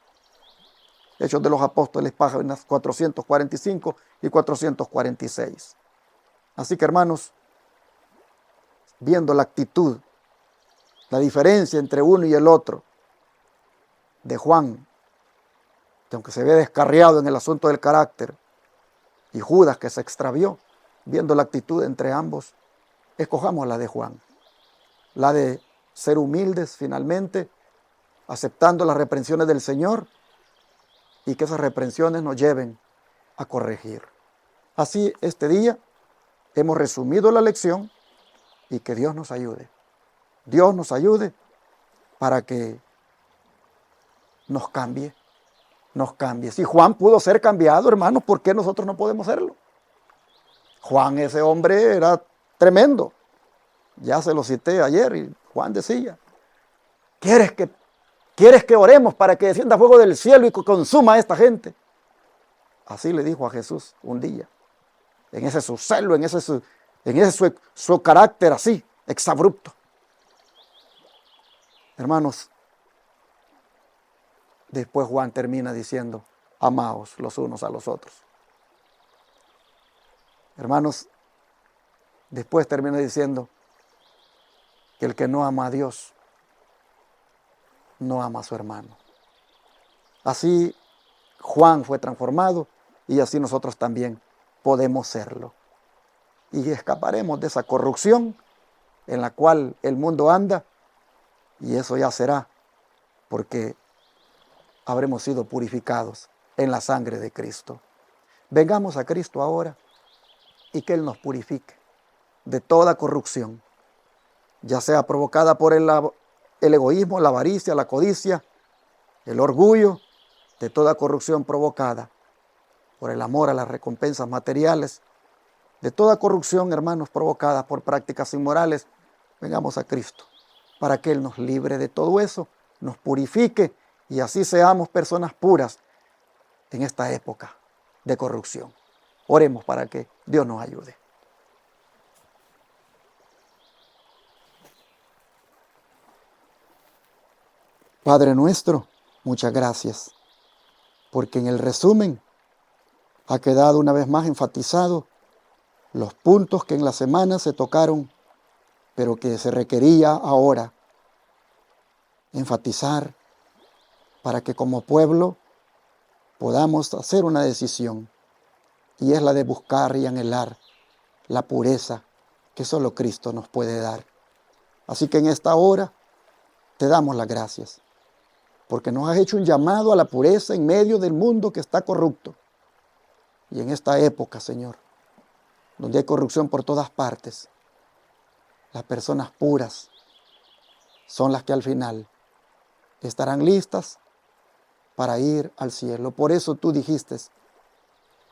Hechos de los Apóstoles, páginas 445 y 446. Así que, hermanos, viendo la actitud, la diferencia entre uno y el otro, de Juan, que aunque se ve descarriado en el asunto del carácter, y Judas, que se extravió, viendo la actitud entre ambos, escojamos la de Juan, la de ser humildes finalmente, aceptando las reprensiones del Señor, y que esas reprensiones nos lleven a corregir. Así, este día hemos resumido la lección, y que Dios nos ayude. Dios nos ayude para que nos cambie. Si Juan pudo ser cambiado, hermanos, ¿por qué nosotros no podemos serlo? Juan, ese hombre, era tremendo. Ya se lo cité ayer y Juan decía, ¿quieres que oremos para que descienda fuego del cielo y consuma a esta gente? Así le dijo a Jesús un día, en ese su celo, en ese su carácter así, exabrupto. Hermanos, después Juan termina diciendo, amaos los unos a los otros. Hermanos, después termina diciendo que el que no ama a Dios, no ama a su hermano. Así Juan fue transformado y así nosotros también podemos serlo. Y escaparemos de esa corrupción en la cual el mundo anda, y eso ya será porque habremos sido purificados en la sangre de Cristo. Vengamos a Cristo ahora y que Él nos purifique de toda corrupción, ya sea provocada por el egoísmo, la avaricia, la codicia, el orgullo, de toda corrupción provocada por el amor a las recompensas materiales, de toda corrupción, hermanos, provocada por prácticas inmorales. Vengamos a Cristo para que Él nos libre de todo eso, nos purifique y así seamos personas puras en esta época de corrupción. Oremos para que Dios nos ayude. Padre nuestro, muchas gracias, porque en el resumen ha quedado una vez más enfatizado los puntos que en la semana se tocaron, pero que se requería ahora enfatizar para que como pueblo podamos hacer una decisión, y es la de buscar y anhelar la pureza que solo Cristo nos puede dar. Así que en esta hora te damos las gracias, porque nos has hecho un llamado a la pureza en medio del mundo que está corrupto. Y en esta época, Señor, donde hay corrupción por todas partes, las personas puras son las que al final estarán listas para ir al cielo. Por eso tú dijiste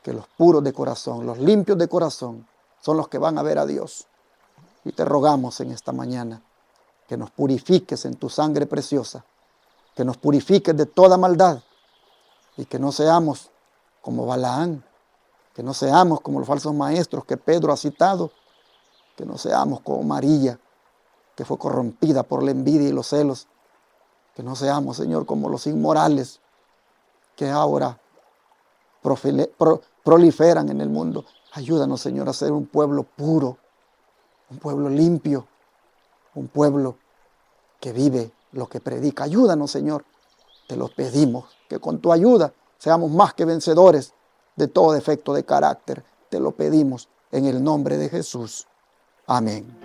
que los puros de corazón, los limpios de corazón, son los que van a ver a Dios. Y te rogamos en esta mañana que nos purifiques en tu sangre preciosa, que nos purifiques de toda maldad y que no seamos como Balaán, que no seamos como los falsos maestros que Pedro ha citado, que no seamos como María, que fue corrompida por la envidia y los celos, que no seamos, Señor, como los inmorales que ahora proliferan en el mundo. Ayúdanos, Señor, a ser un pueblo puro, un pueblo limpio, un pueblo que vive lo que predica. Ayúdanos, Señor, te lo pedimos, que con tu ayuda seamos más que vencedores de todo defecto de carácter. Te lo pedimos en el nombre de Jesús. Amén.